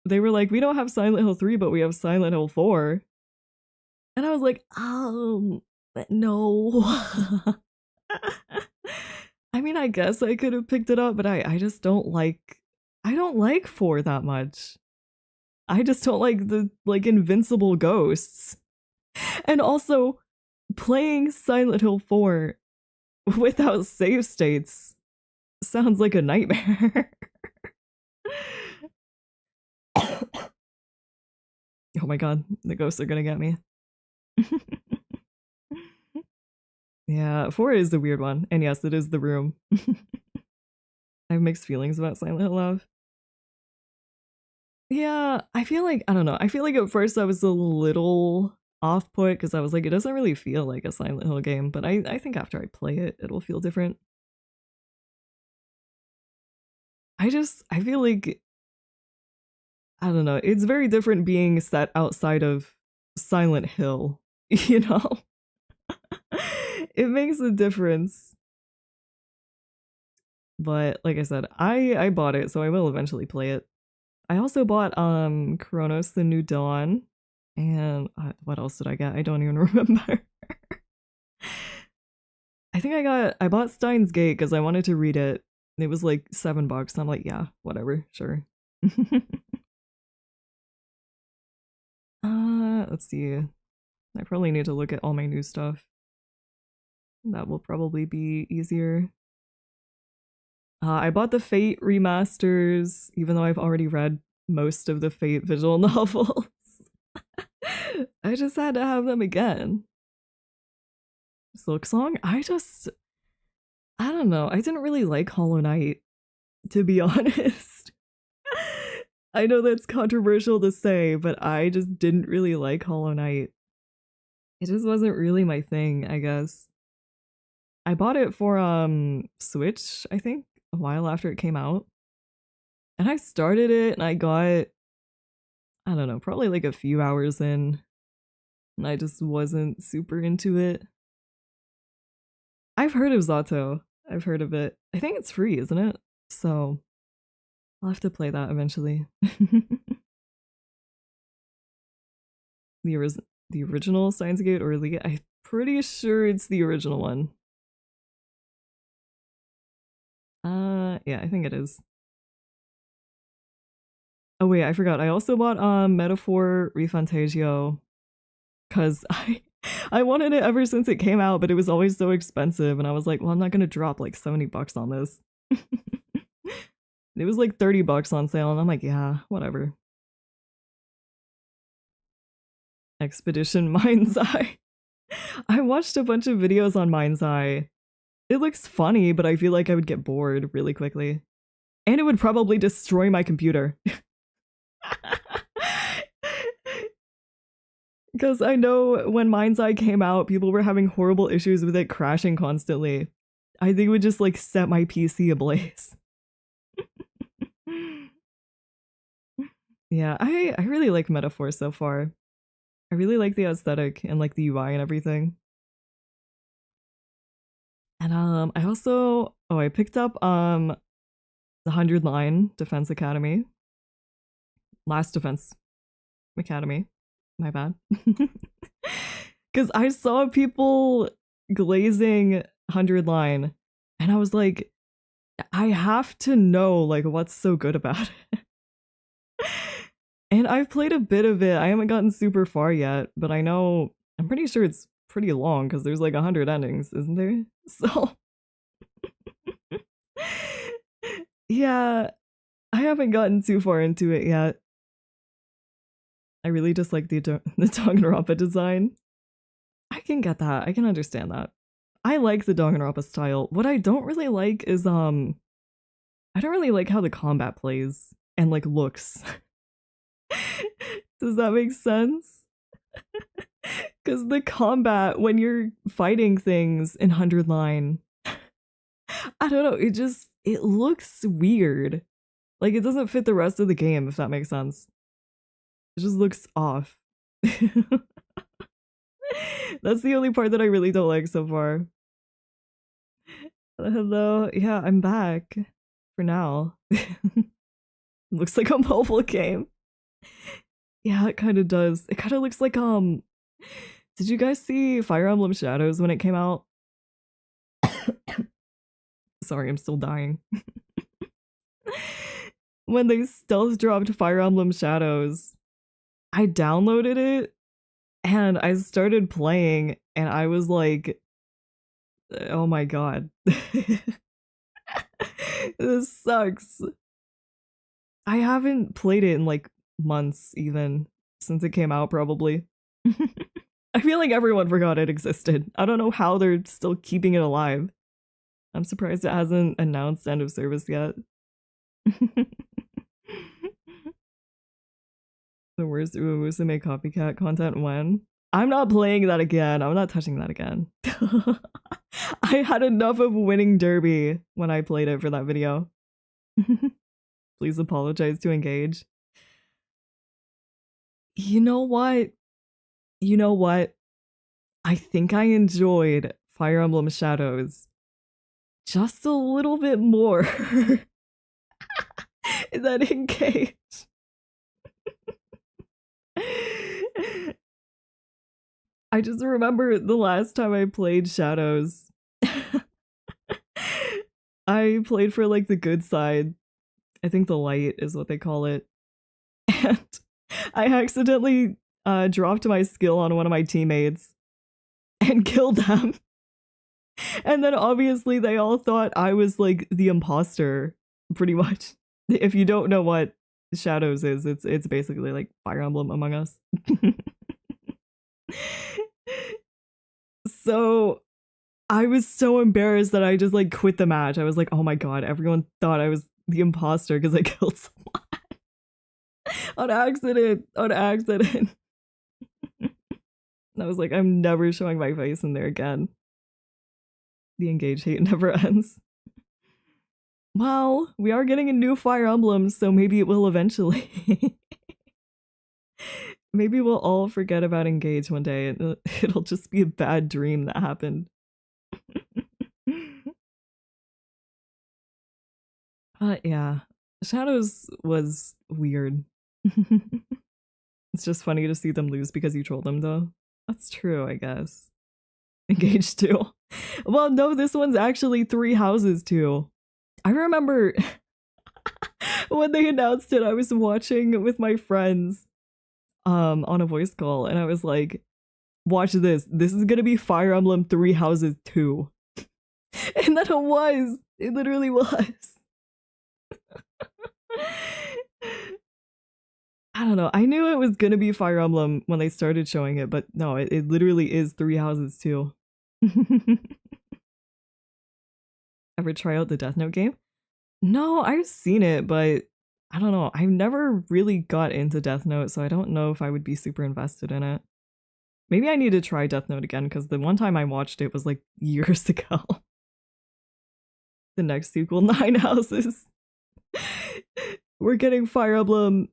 They were like, we don't have Silent Hill 3, but we have Silent Hill 4. And I was like, no. I mean, I guess I could have picked it up, but I just don't like, I don't like 4 that much. I just don't like the, like, invincible ghosts. And also, playing Silent Hill 4 without save states sounds like a nightmare. Oh my god, the ghosts are gonna get me. Yeah, 4 is the weird one. And yes, it is the room. I have mixed feelings about Silent Hill Love. Yeah, I feel like, I don't know. I feel like at first I was a little off put because I was like, it doesn't really feel like a Silent Hill game, but I think after I play it, it'll feel different. I feel like, I don't know, it's very different being set outside of Silent Hill, you know? It makes a difference. But like I said, I bought it, so I will eventually play it. I also bought Chronos the New Dawn, and what else did I get? I don't even remember. I think I bought Steins Gate because I wanted to read it. It was like $7. I'm like, yeah, whatever, sure. Let's see. I probably need to look at all my new stuff. That will probably be easier. I bought the Fate remasters, even though I've already read most of the Fate visual novels. I just had to have them again. Silk Song? I don't know. I didn't really like Hollow Knight, to be honest. I know that's controversial to say, but I just didn't really like Hollow Knight. It just wasn't really my thing, I guess. I bought it for Switch, I think, a while after it came out. And I started it and I got, I don't know, probably like a few hours in, and I just wasn't super into it. I've heard of Zato. I've heard of it. I think it's free, isn't it? So I'll have to play that eventually. The original Steins Gate or the I'm pretty sure it's the original one. Yeah, I think it is. Oh wait, I forgot. I also bought Metaphor Refantasio because I wanted it ever since it came out, but it was always so expensive, and I was like, well, I'm not gonna drop like 70 bucks on this. It was like 30 bucks on sale, and I'm like, yeah, whatever. Expedition Mind's Eye. I watched a bunch of videos on Mind's Eye. It looks funny, but I feel like I would get bored really quickly. And it would probably destroy my computer. Because I know when Mind's Eye came out, people were having horrible issues with it crashing constantly. I think it would just like set my PC ablaze. Yeah, I really like Metaphor so far. I really like the aesthetic and like the UI and everything. And I also I picked up the 100 Line Defense Academy. Last Defense Academy. My bad. Because I saw people glazing 100 Line, and I was like, I have to know like what's so good about it. And I've played a bit of it. I haven't gotten super far yet, but I'm pretty sure it's pretty long because there's like 100 endings, isn't there? So yeah, I haven't gotten too far into it yet. I really just like the Danganronpa design. I can get that. I can understand that. I like the Danganronpa style. What I don't really like is I don't really like how the combat plays and like looks. Does that make sense? Because the combat when you're fighting things in 100 Line, I don't know, it looks weird. Like it doesn't fit the rest of the game, if that makes sense. It just looks off. That's the only part that I really don't like so far. Hello, yeah, I'm back for now. Looks like a mobile game. Yeah, it kind of does. It kind of looks like did you guys see Fire Emblem Shadows when it came out? Sorry, I'm still dying. When they stealth dropped Fire Emblem Shadows, I downloaded it and I started playing and I was like, oh my god. This sucks. I haven't played it in like months even since it came out probably. I feel like everyone forgot it existed. I don't know how they're still keeping it alive. I'm surprised it hasn't announced end of service yet. The worst Uemusume copycat content when? I'm not playing that again. I'm not touching that again. I had enough of winning Derby when I played it for that video. Please apologize to Engage. You know what? You know what? I think I enjoyed Fire Emblem Shadows just a little bit more than engage. I just remember the last time I played Shadows. I played for like the good side. I think the light is what they call it. And I accidentally dropped my skill on one of my teammates and killed them. And then obviously they all thought I was like the imposter, pretty much. If you don't know what Shadows is, it's basically like Fire Emblem Among Us. So I was so embarrassed that I just like quit the match. I was like, oh my god, everyone thought I was the imposter because I killed someone. On accident. I was like, I'm never showing my face in there again. The engage hate never ends. Well, we are getting a new Fire Emblem, so maybe it will eventually. Maybe we'll all forget about engage one day and it'll just be a bad dream that happened. Yeah, Shadows was weird. It's just funny to see them lose because you trolled them, though. That's true, I guess. Engaged too. Well, no, this one's actually 3 houses too. I remember when they announced it, I was watching with my friends on a voice call, and I was like, watch this. This is gonna be Fire Emblem 3 Houses 2. And then it was. It literally was. I don't know. I knew it was gonna be Fire Emblem when they started showing it, but no, it literally is 3 Houses too. Ever try out the Death Note game? No, I've seen it, but I don't know. I've never really got into Death Note, so I don't know if I would be super invested in it. Maybe I need to try Death Note again, because the one time I watched it was like years ago. The next sequel, 9 Houses. We're getting Fire Emblem.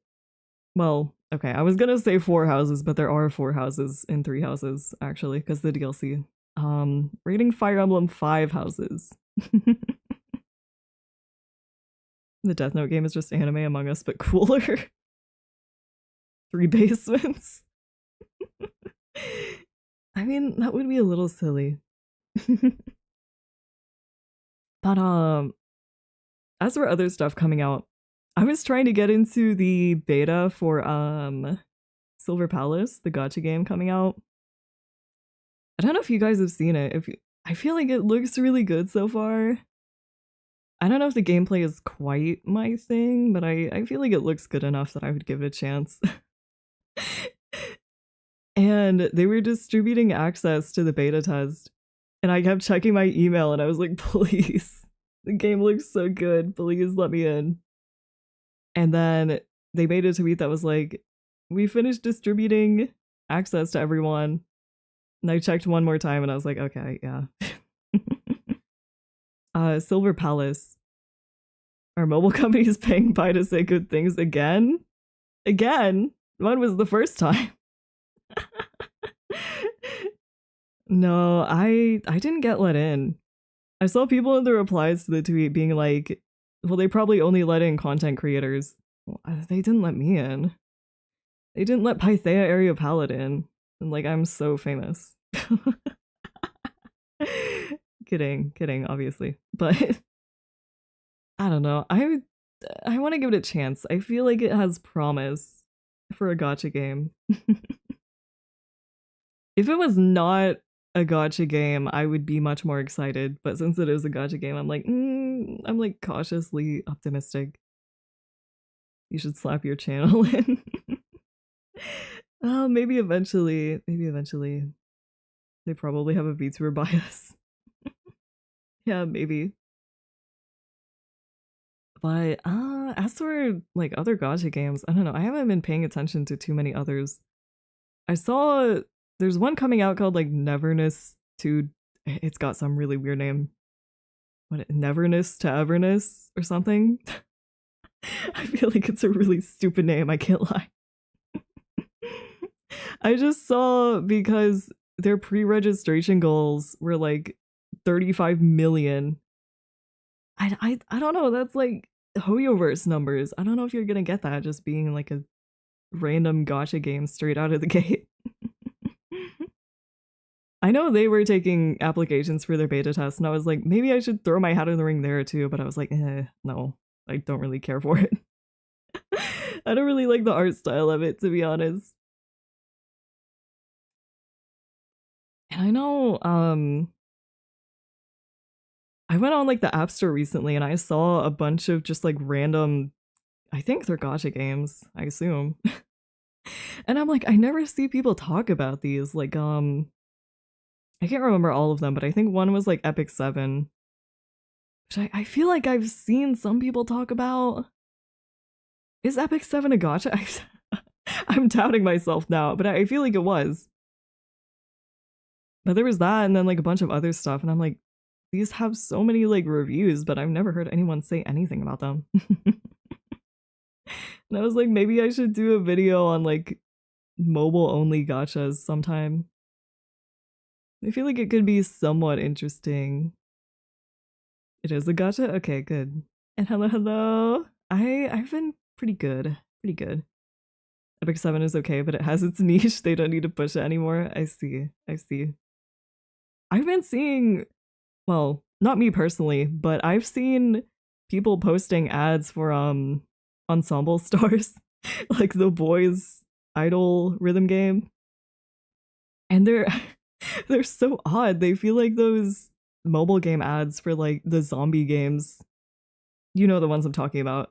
Well, okay, I was gonna say 4 houses, but there are 4 houses in 3 houses, actually, because the DLC. We're getting Fire Emblem 5 houses. The Death Note game is just anime Among Us, but cooler. 3 basements. I mean, that would be a little silly. But as for other stuff coming out, I was trying to get into the beta for Silver Palace, the gacha game coming out. I don't know if you guys have seen it. I feel like it looks really good so far. I don't know if the gameplay is quite my thing, but I feel like it looks good enough that I would give it a chance. And they were distributing access to the beta test, and I kept checking my email and I was like, please, the game looks so good, please let me in. And then they made a tweet that was like, we finished distributing access to everyone. And I checked one more time and I was like, okay, yeah. Silver Palace. Our mobile company is paying Pi to say good things again? Again? When was the first time? No, I didn't get let in. I saw people in the replies to the tweet being like, well, they probably only let in content creators. Well, they didn't let me in. They didn't let Pythea Eriopalid in. And like, I'm so famous. Kidding, obviously. But I don't know. I want to give it a chance. I feel like it has promise for a gacha game. If it was not a gacha game, I would be much more excited. But since it is a gacha game, I'm like cautiously optimistic. You should slap your channel in. Oh, maybe eventually. Maybe eventually. They probably have a VTuber bias. Yeah, maybe. But as for like other gacha games, I don't know. I haven't been paying attention to too many others. I saw there's one coming out called like Neverness to. It's got some really weird name. What, Neverness to Everness or something? I feel like it's a really stupid name. I can't lie. I just saw because their pre-registration goals were like 35 million, I don't know. That's like Hoyoverse numbers. I don't know if you're gonna get that just being like a random gotcha game straight out of the gate. I know they were taking applications for their beta test, and I was like, maybe I should throw my hat in the ring there too, but I was like, no, I don't really care for it. I don't really like the art style of it, to be honest. And I know, I went on like the App Store recently and I saw a bunch of just like random, I think they're gotcha games, I assume. And I'm like, I never see people talk about these. Like, I can't remember all of them, but I think one was like Epic 7, which I feel like I've seen some people talk about. Is Epic 7 a gotcha? I'm doubting myself now, but I feel like it was. But there was that and then like a bunch of other stuff, and I'm like, these have so many like reviews, but I've never heard anyone say anything about them. And I was like, maybe I should do a video on like mobile only gotchas sometime. I feel like it could be somewhat interesting. It is a gotcha? Okay, good. And hello. I've been pretty good. Pretty good. Epic 7 is okay, but it has its niche. They don't need to push it anymore. I see. I see. I've been seeing, well, not me personally, but I've seen people posting ads for Ensemble Stars, like the boys idol rhythm game. And they're so odd. They feel like those mobile game ads for like the zombie games. You know the ones I'm talking about.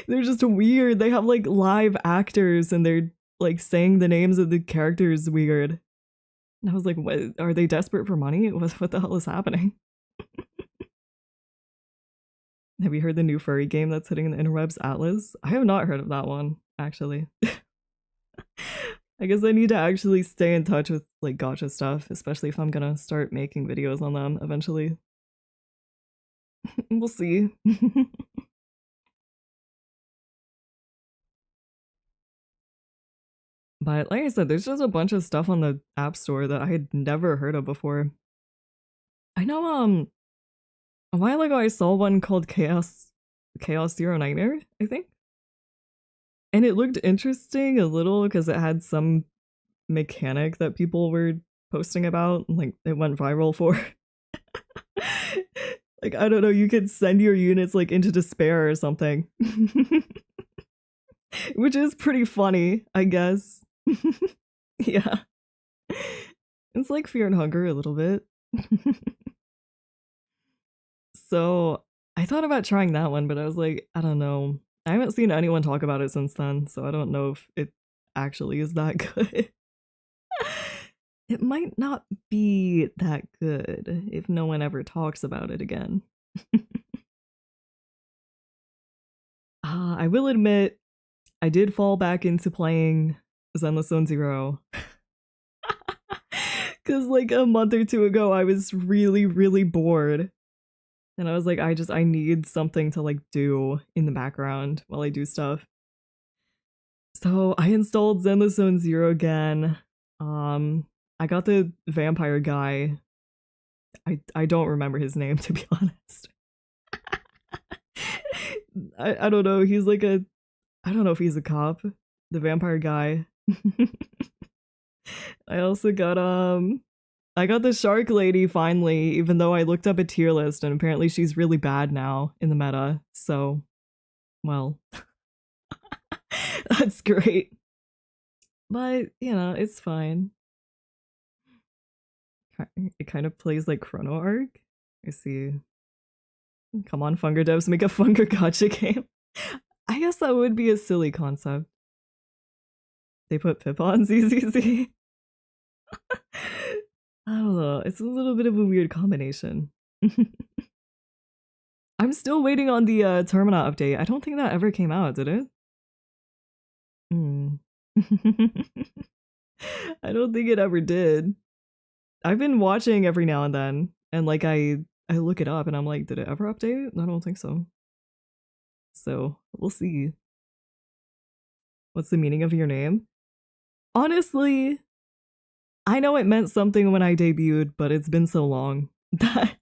They're just weird. They have like live actors and they're like saying the names of the characters weird. And I was like, what? Are they desperate for money? What the hell is happening? Have you heard the new furry game that's hitting the interwebs, Atlas? I have not heard of that one, actually. I guess I need to actually stay in touch with like gotcha stuff, especially if I'm gonna start making videos on them eventually. We'll see. But like I said, there's just a bunch of stuff on the App Store that I had never heard of before. I know a while ago I saw one called Chaos Zero Nightmare, I think. And it looked interesting a little because it had some mechanic that people were posting about, like it went viral for. Like, I don't know, you could send your units like into despair or something. Which is pretty funny, I guess. Yeah. It's like Fear and Hunger a little bit. So I thought about trying that one, but I was like, I don't know. I haven't seen anyone talk about it since then, so I don't know if it actually is that good. It might not be that good if no one ever talks about it again. I will admit, I did fall back into playing Zenless Zone Zero. Because like a month or two ago, I was really, really bored. And I was like, I need something to like do in the background while I do stuff. So I installed Zenless Zone Zero again. I got the vampire guy. I don't remember his name, to be honest. I don't know. He's like a, I don't know if he's a cop. The vampire guy. I also got I got the shark lady finally, even though I looked up a tier list and apparently she's really bad now in the meta. So, well, that's great. But, you know, it's fine. It kind of plays like Chrono Arc. I see. Come on, Funger devs, make a Funger gotcha game. I guess that would be a silly concept. They put Pip on ZZZ. I don't know. It's a little bit of a weird combination. I'm still waiting on the Termina update. I don't think that ever came out, did it? I don't think it ever did. I've been watching every now and then, and like I look it up and I'm like, did it ever update? I don't think so. So we'll see. What's the meaning of your name? Honestly, I know it meant something when I debuted, but it's been so long that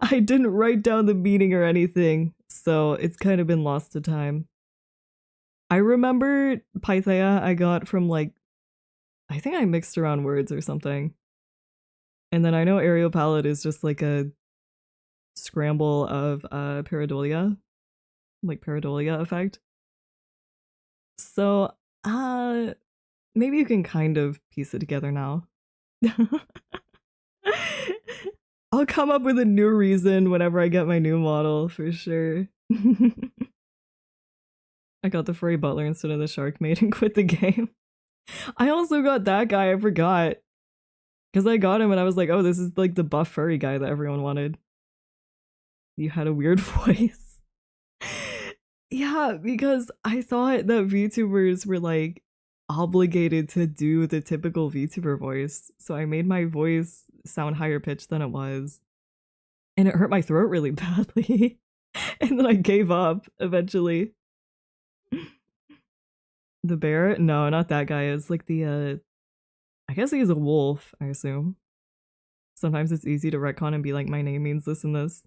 I didn't write down the meaning or anything, so it's kind of been lost to time. I remember Pythea I got from like, I think I mixed around words or something. And then I know Eriopalid is just like a scramble of pareidolia, like pareidolia effect. So, maybe you can kind of piece it together now. I'll come up with a new reason whenever I get my new model, for sure. I got the furry butler instead of the shark maid and quit the game. I also got that guy, I forgot. Because I got him and I was like, oh, this is like the buff furry guy that everyone wanted. You had a weird voice. Yeah, because I thought that VTubers were like obligated to do the typical VTuber voice. So I made my voice sound higher pitched than it was. And it hurt my throat really badly. And then I gave up eventually. The bear? No, not that guy. It's like the I guess he's a wolf, I assume. Sometimes it's easy to retcon and be like, my name means this and this.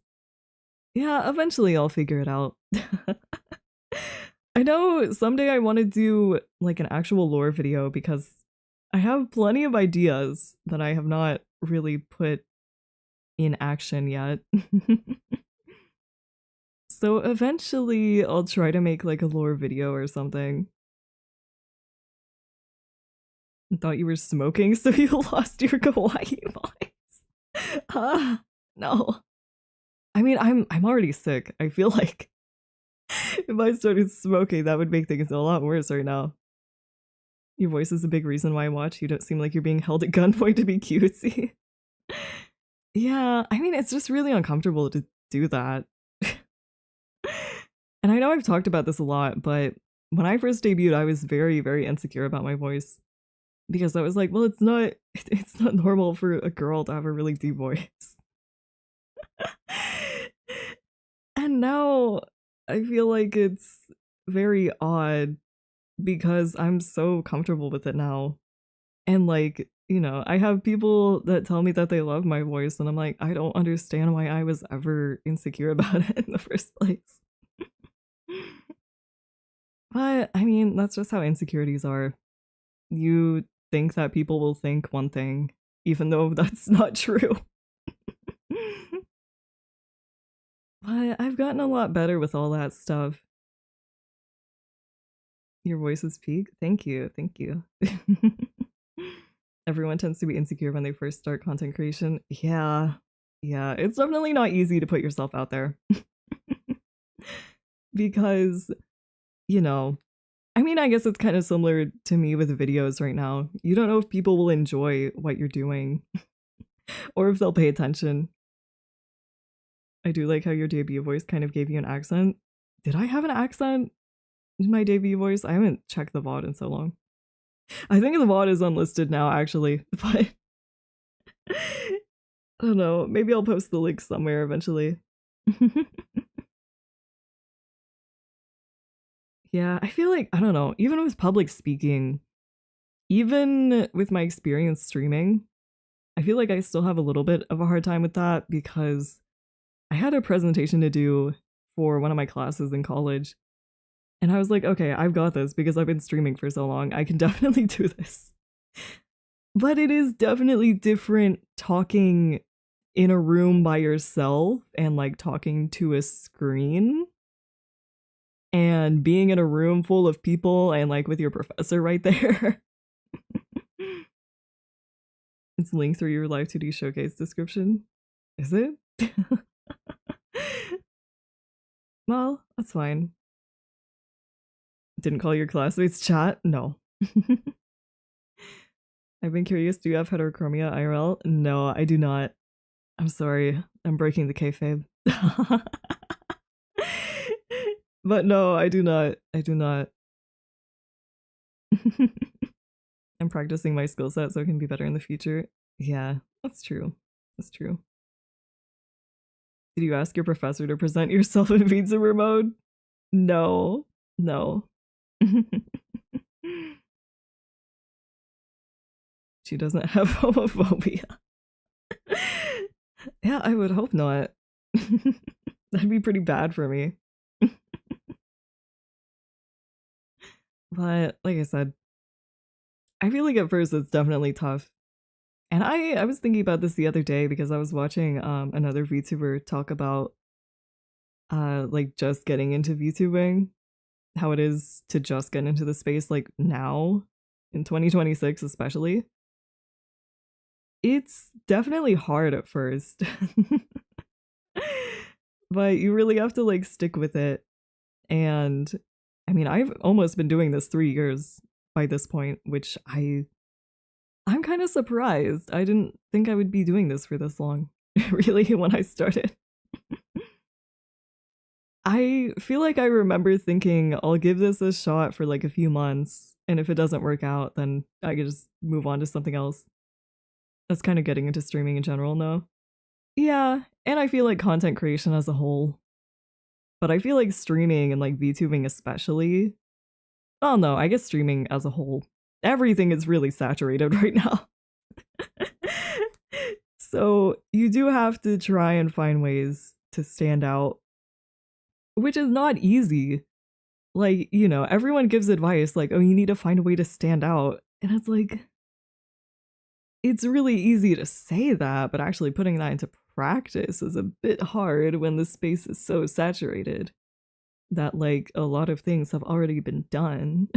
Yeah, eventually I'll figure it out. I know someday I want to do like an actual lore video because I have plenty of ideas that I have not really put in action yet. So eventually I'll try to make like a lore video or something. I thought you were smoking, so you lost your kawaii voice. No. I mean, I'm already sick. I feel like if I started smoking, that would make things a lot worse right now. Your voice is a big reason why I watch. You don't seem like you're being held at gunpoint to be cutesy. Yeah, I mean, it's just really uncomfortable to do that. And I know I've talked about this a lot, but when I first debuted, I was very, very insecure about my voice. Because I was like, well, it's not normal for a girl to have a really deep voice. And now I feel like it's very odd because I'm so comfortable with it now. And like, you know, I have people that tell me that they love my voice and I'm like, I don't understand why I was ever insecure about it in the first place. But I mean, that's just how insecurities are. You think that people will think one thing, even though that's not true. But I've gotten a lot better with all that stuff. Your voice is peak? Thank you, thank you. Everyone tends to be insecure when they first start content creation. Yeah, it's definitely not easy to put yourself out there. Because, you know, I mean, I guess it's kind of similar to me with videos right now. You don't know if people will enjoy what you're doing or if they'll pay attention. I do like how your debut voice kind of gave you an accent. Did I have an accent in my debut voice? I haven't checked the VOD in so long. I think the VOD is unlisted now, actually, but I don't know. Maybe I'll post the link somewhere eventually. Yeah, I feel like, I don't know, even with public speaking, even with my experience streaming, I feel like I still have a little bit of a hard time with that because I had a presentation to do for one of my classes in college. And I was like, okay, I've got this because I've been streaming for so long. I can definitely do this. But it is definitely different talking in a room by yourself and like talking to a screen and being in a room full of people and like with your professor right there. It's linked through your Live 2D showcase description. Is it? Well, that's fine. Didn't call your classmates chat? No. I've been curious, do you have heterochromia IRL? No, I do not. I'm sorry. I'm breaking the kayfabe. But no, I do not. I do not. I'm practicing my skill set so it can be better in the future. Yeah, that's true. That's true. Did you ask your professor to present yourself in VTuber mode? No. No. She doesn't have homophobia. Yeah, I would hope not. That'd be pretty bad for me. But like I said, I feel like at first it's definitely tough. And I was thinking about this the other day because I was watching another VTuber talk about like just getting into VTubing, how it is to just get into the space like now in 2026 especially. It's definitely hard at first. But you really have to like stick with it. And I mean, I've almost been doing this 3 years by this point, which I'm kind of surprised. I didn't think I would be doing this for this long, really, when I started. I feel like I remember thinking I'll give this a shot for like a few months, and if it doesn't work out, then I could just move on to something else. That's kind of getting into streaming in general, though. Yeah, and I feel like content creation as a whole. But I feel like streaming and like VTubing especially. Oh no, I guess streaming as a whole. Everything is really saturated right now. So you do have to try and find ways to stand out, which is not easy. Like, you know, everyone gives advice like, oh, you need to find a way to stand out. And it's like, it's really easy to say that, but actually putting that into practice is a bit hard when the space is so saturated that like a lot of things have already been done.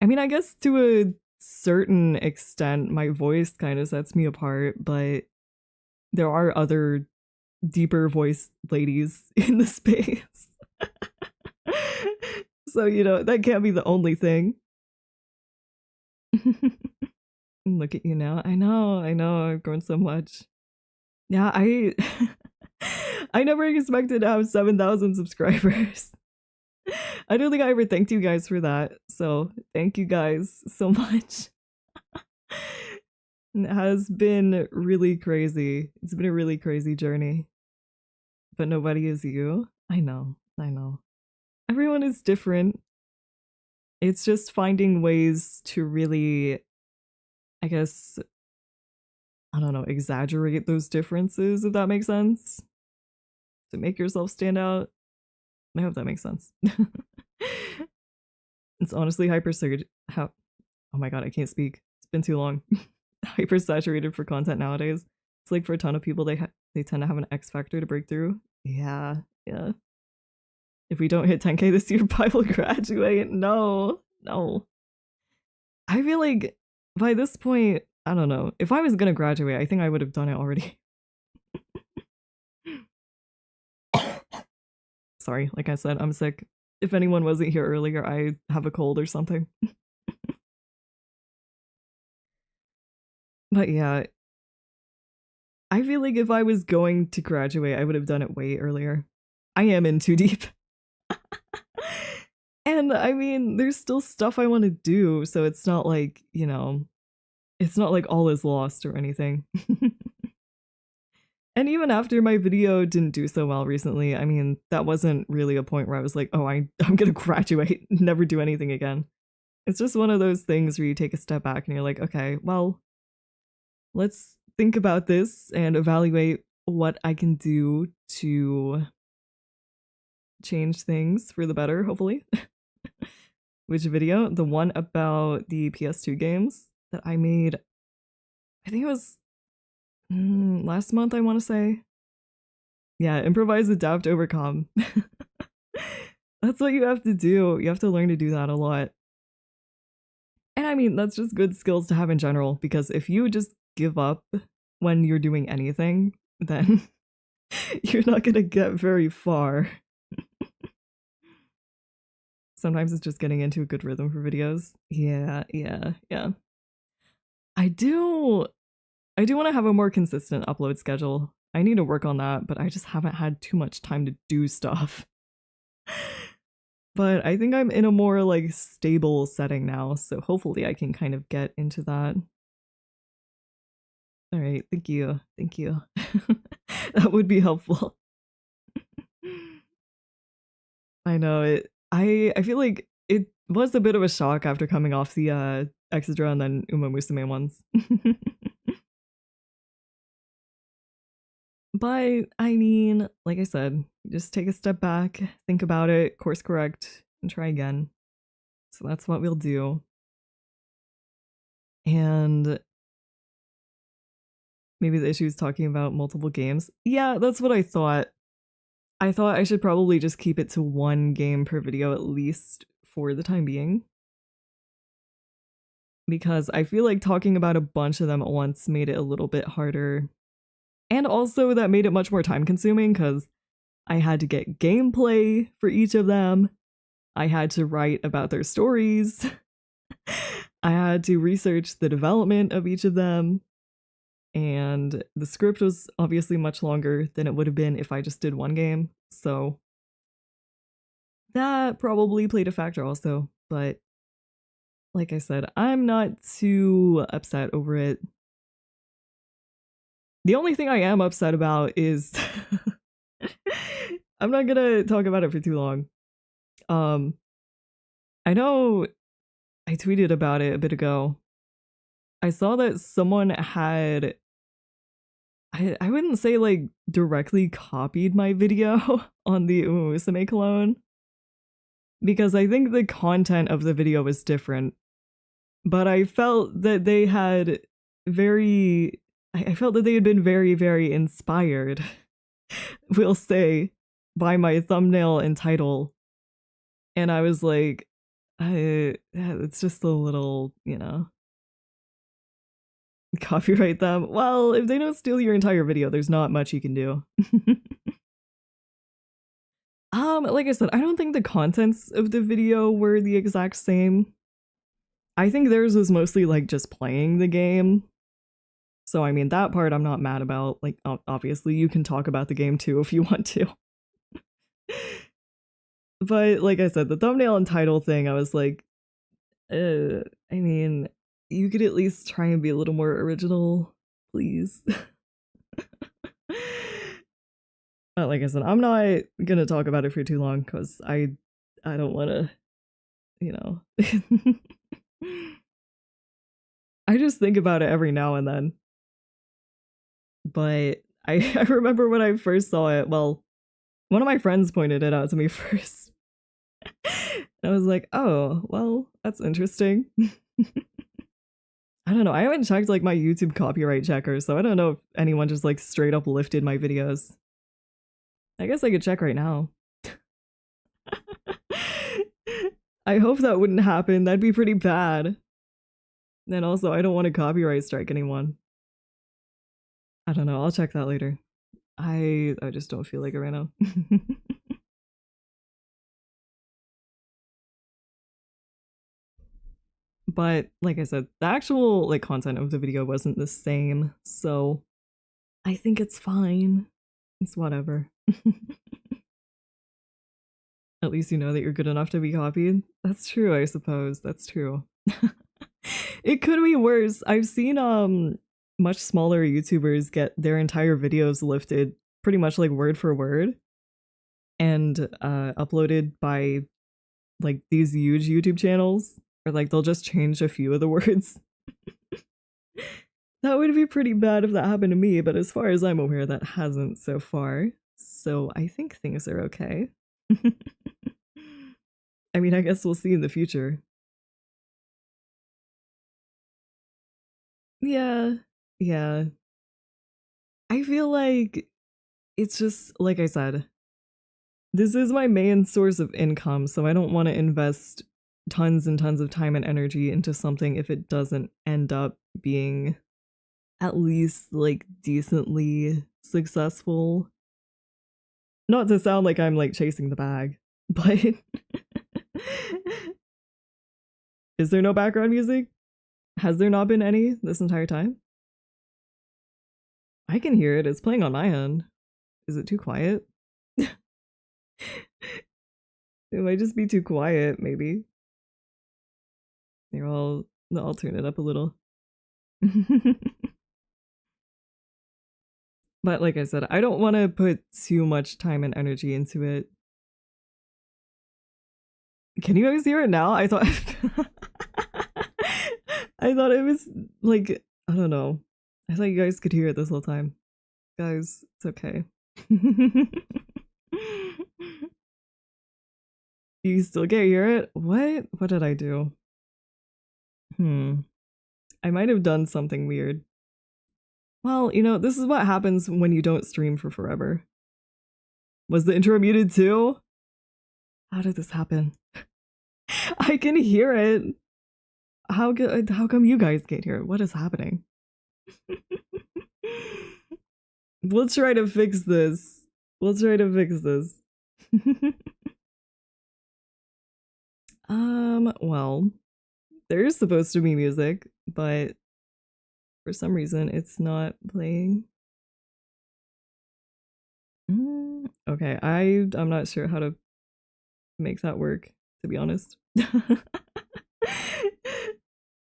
I mean, I guess to a certain extent, my voice kind of sets me apart, but there are other deeper voice ladies in the space. So, you know, that can't be the only thing. Look at you now. I know, I've grown so much. Yeah, I never expected to have 7,000 subscribers. I don't think I ever thanked you guys for that. So thank you guys so much. It has been really crazy. It's been a really crazy journey. But nobody is you. I know. Everyone is different. It's just finding ways to really, I guess, I don't know, exaggerate those differences, if that makes sense. To make yourself stand out. I hope that makes sense. It's honestly oh my god, I can't speak. It's been too long. Hyper saturated for content nowadays. It's like for a ton of people, they tend to have an X factor to break through. Yeah. If we don't hit 10k this year, I will graduate. No. I feel like by this point, I don't know. If I was gonna graduate, I think I would have done it already. Sorry, like I said, I'm sick. If anyone wasn't here earlier, I have a cold or something. But yeah, I feel like if I was going to graduate, I would have done it way earlier. I am in too deep. And I mean, there's still stuff I want to do, so it's not like, you know, it's not like all is lost or anything. And even after my video didn't do so well recently, I mean, that wasn't really a point where I was like, oh, I'm gonna graduate, never do anything again. It's just one of those things where you take a step back and you're like, okay, well, let's think about this and evaluate what I can do to change things for the better, hopefully. Which video? The one about the PS2 games that I made, I think it was last month, I want to say. Yeah, improvise, adapt, overcome. That's what you have to do. You have to learn to do that a lot. And I mean, that's just good skills to have in general, because if you just give up when you're doing anything, then you're not going to get very far. Sometimes it's just getting into a good rhythm for videos. Yeah. I do want to have a more consistent upload schedule. I need to work on that, but I just haven't had too much time to do stuff. But I think I'm in a more like stable setting now, so hopefully I can kind of get into that. All right, thank you. That would be helpful. I know it. I feel like it was a bit of a shock after coming off the Exedra and then Uma Musume ones. But I mean, like I said, just take a step back, think about it, course correct, and try again. So that's what we'll do. And maybe the issue is talking about multiple games. Yeah, that's what I thought. I thought I should probably just keep it to one game per video at least for the time being. Because I feel like talking about a bunch of them at once made it a little bit harder. And also that made it much more time consuming because I had to get gameplay for each of them. I had to write about their stories. I had to research the development of each of them. And the script was obviously much longer than it would have been if I just did one game. So that probably played a factor also. But like I said, I'm not too upset over it. The only thing I am upset about is I'm not gonna talk about it for too long. I know I tweeted about it a bit ago. I saw that someone had I wouldn't say like directly copied my video on the hmmmmmmmmmm clone because I think the content of the video was different. But I felt that they had I felt that they had been very, very inspired, we'll say, by my thumbnail and title. And I was like, it's just a little, you know, copyright them. Well, if they don't steal your entire video, there's not much you can do. Like I said, I don't think the contents of the video were the exact same. I think theirs was mostly like just playing the game. So I mean, that part I'm not mad about. Like, obviously you can talk about the game too if you want to. But like I said, the thumbnail and title thing, I was like, I mean, you could at least try and be a little more original, please. But like I said, I'm not gonna talk about it for too long because I don't want to, you know. I just think about it every now and then. But I remember when I first saw it, well, one of my friends pointed it out to me first. And I was like, oh, well, that's interesting. I don't know. I haven't checked like my YouTube copyright checker, so I don't know if anyone just like straight up lifted my videos. I guess I could check right now. I hope that wouldn't happen. That'd be pretty bad. And also, I don't want to copyright strike anyone. I don't know. I'll check that later. I just don't feel like it right now. But like I said, the actual like content of the video wasn't the same, so I think it's fine. It's whatever. At least you know that you're good enough to be copied. That's true, I suppose. That's true. It could be worse. I've seen much smaller YouTubers get their entire videos lifted pretty much like word for word and uploaded by like these huge YouTube channels, or like they'll just change a few of the words. That would be pretty bad if that happened to me, but as far as I'm aware, that hasn't so far. So I think things are okay. I mean, I guess we'll see in the future. Yeah, yeah. I feel like it's just, like I said, this is my main source of income, so I don't want to invest tons and tons of time and energy into something if it doesn't end up being at least like decently successful. Not to sound like I'm like chasing the bag, but is there no background music? Has there not been any this entire time? I can hear it. It's playing on my end. Is it too quiet? It might just be too quiet, maybe. Here, I'll turn it up a little. But like I said, I don't want to put too much time and energy into it. Can you guys hear it now? I thought I thought it was like, I don't know. I thought you guys could hear it this whole time. guys. It's okay. You still can't hear it? What? What did I do? I might have done something weird. Well, you know, this is what happens when you don't stream for forever. Was the intro muted too? How did this happen? I can hear it. How come you guys can't hear it? What is happening? We'll try to fix this. We'll try to fix this. Well, there's supposed to be music, but for some reason it's not playing. Okay, I'm not sure how to make that work, to be honest.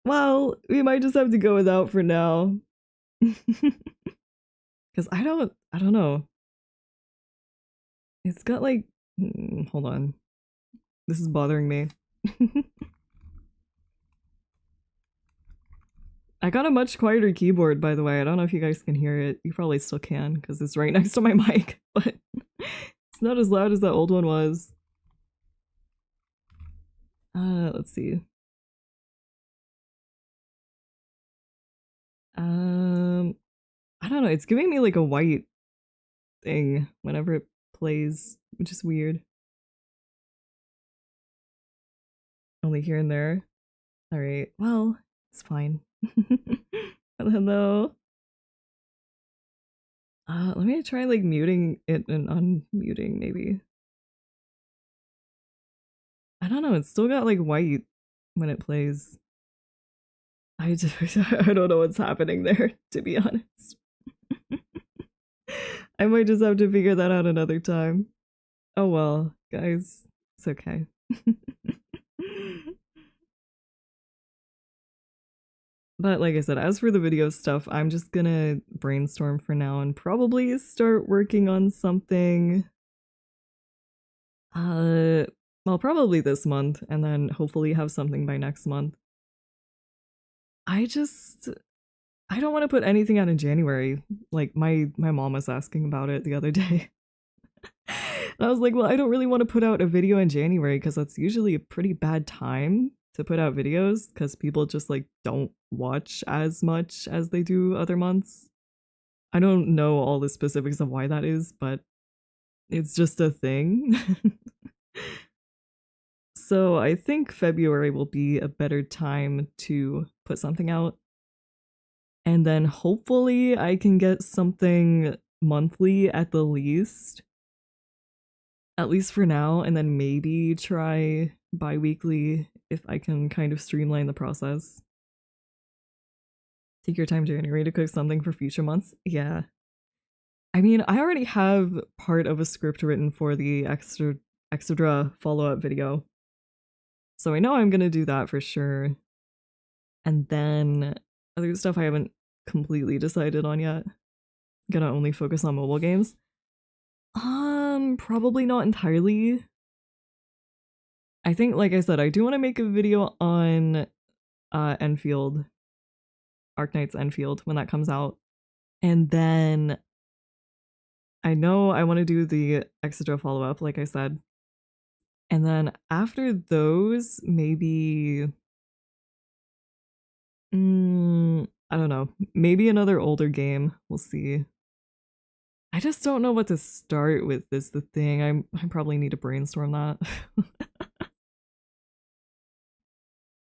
Well, we might just have to go without for now. Because I don't know. It's got like, hold on. This is bothering me. I got a much quieter keyboard, by the way. I don't know if you guys can hear it. You probably still can because it's right next to my mic, but it's not as loud as that old one was. Let's see. I don't know. It's giving me like a white thing whenever it plays, which is weird. Only here and there. All right. Well, it's fine. Hello. Let me try like muting it and unmuting maybe. I don't know. It's still got like white when it plays. I don't know what's happening there, to be honest. I might just have to figure that out another time. Oh well, guys, it's okay. But like I said, as for the video stuff, I'm just gonna brainstorm for now and probably start working on something. Well, probably this month, and then hopefully have something by next month. I don't want to put anything out in January. Like my mom was asking about it the other day. And I was like, well, I don't really want to put out a video in January because that's usually a pretty bad time to put out videos because people just like don't watch as much as they do other months. I don't know all the specifics of why that is, but it's just a thing. So I think February will be a better time to put something out. And then hopefully I can get something monthly at the least. At least for now, and then maybe try bi-weekly if I can kind of streamline the process. Take your time, January, to cook something for future months. Yeah. I mean, I already have part of a script written for the extra follow-up video. So I know I'm gonna do that for sure. And then other stuff I haven't completely decided on yet. Gonna only focus on mobile games. Probably not entirely. I think, like I said, I do want to make a video on Enfield, Arknight's Enfield, when that comes out. And then I know I want to do the extra follow-up, like I said. And then after those, maybe I don't know, maybe another older game. We'll see. I just don't know what to start with is the thing. I probably need to brainstorm that.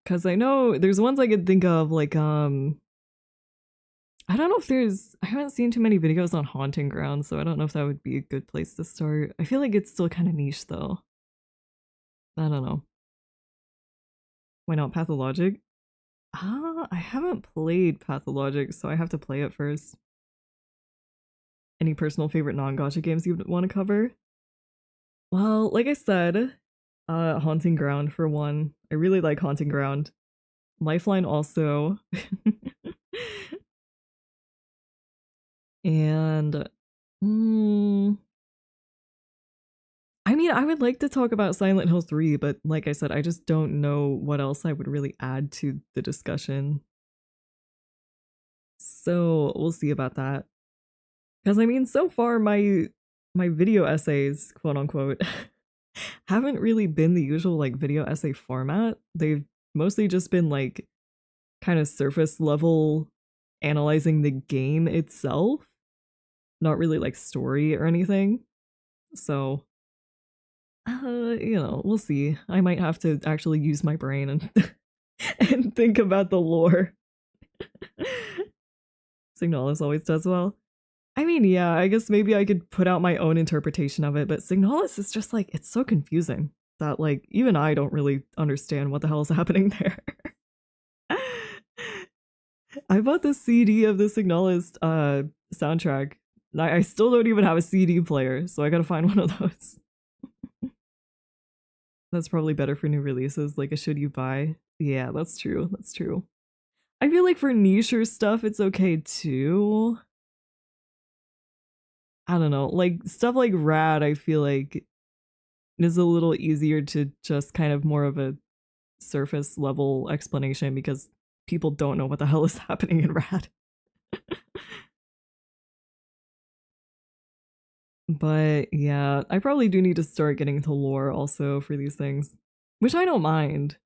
Cause I know there's ones I could think of, like I don't know if I haven't seen too many videos on Haunting Ground, so I don't know if that would be a good place to start. I feel like it's still kind of niche though. I don't know. Why not Pathologic? I haven't played Pathologic, so I have to play it first. Any personal favorite non-gacha games you would want to cover? Well, like I said, Haunting Ground for one. I really like Haunting Ground. Lifeline also. And I mean, I would like to talk about Silent Hill 3, but like I said, I just don't know what else I would really add to the discussion. So we'll see about that. Because I mean, so far my video essays, quote unquote, haven't really been the usual like video essay format. They've mostly just been like kind of surface level analyzing the game itself, not really like story or anything. So, we'll see. I might have to actually use my brain and and think about the lore. Signalis always does well. I mean, yeah, I guess maybe I could put out my own interpretation of it, but Signalis is just like, it's so confusing that like even I don't really understand what the hell is happening there. I bought the CD of the Signalis soundtrack. I still don't even have a CD player, so I gotta find one of those. That's probably better for new releases, like a should you buy. Yeah, that's true. That's true. I feel like for niche stuff, it's okay too. I don't know, like stuff like Rad, I feel like is a little easier to just kind of more of a surface level explanation because people don't know what the hell is happening in Rad. But yeah, I probably do need to start getting to lore also for these things, which I don't mind.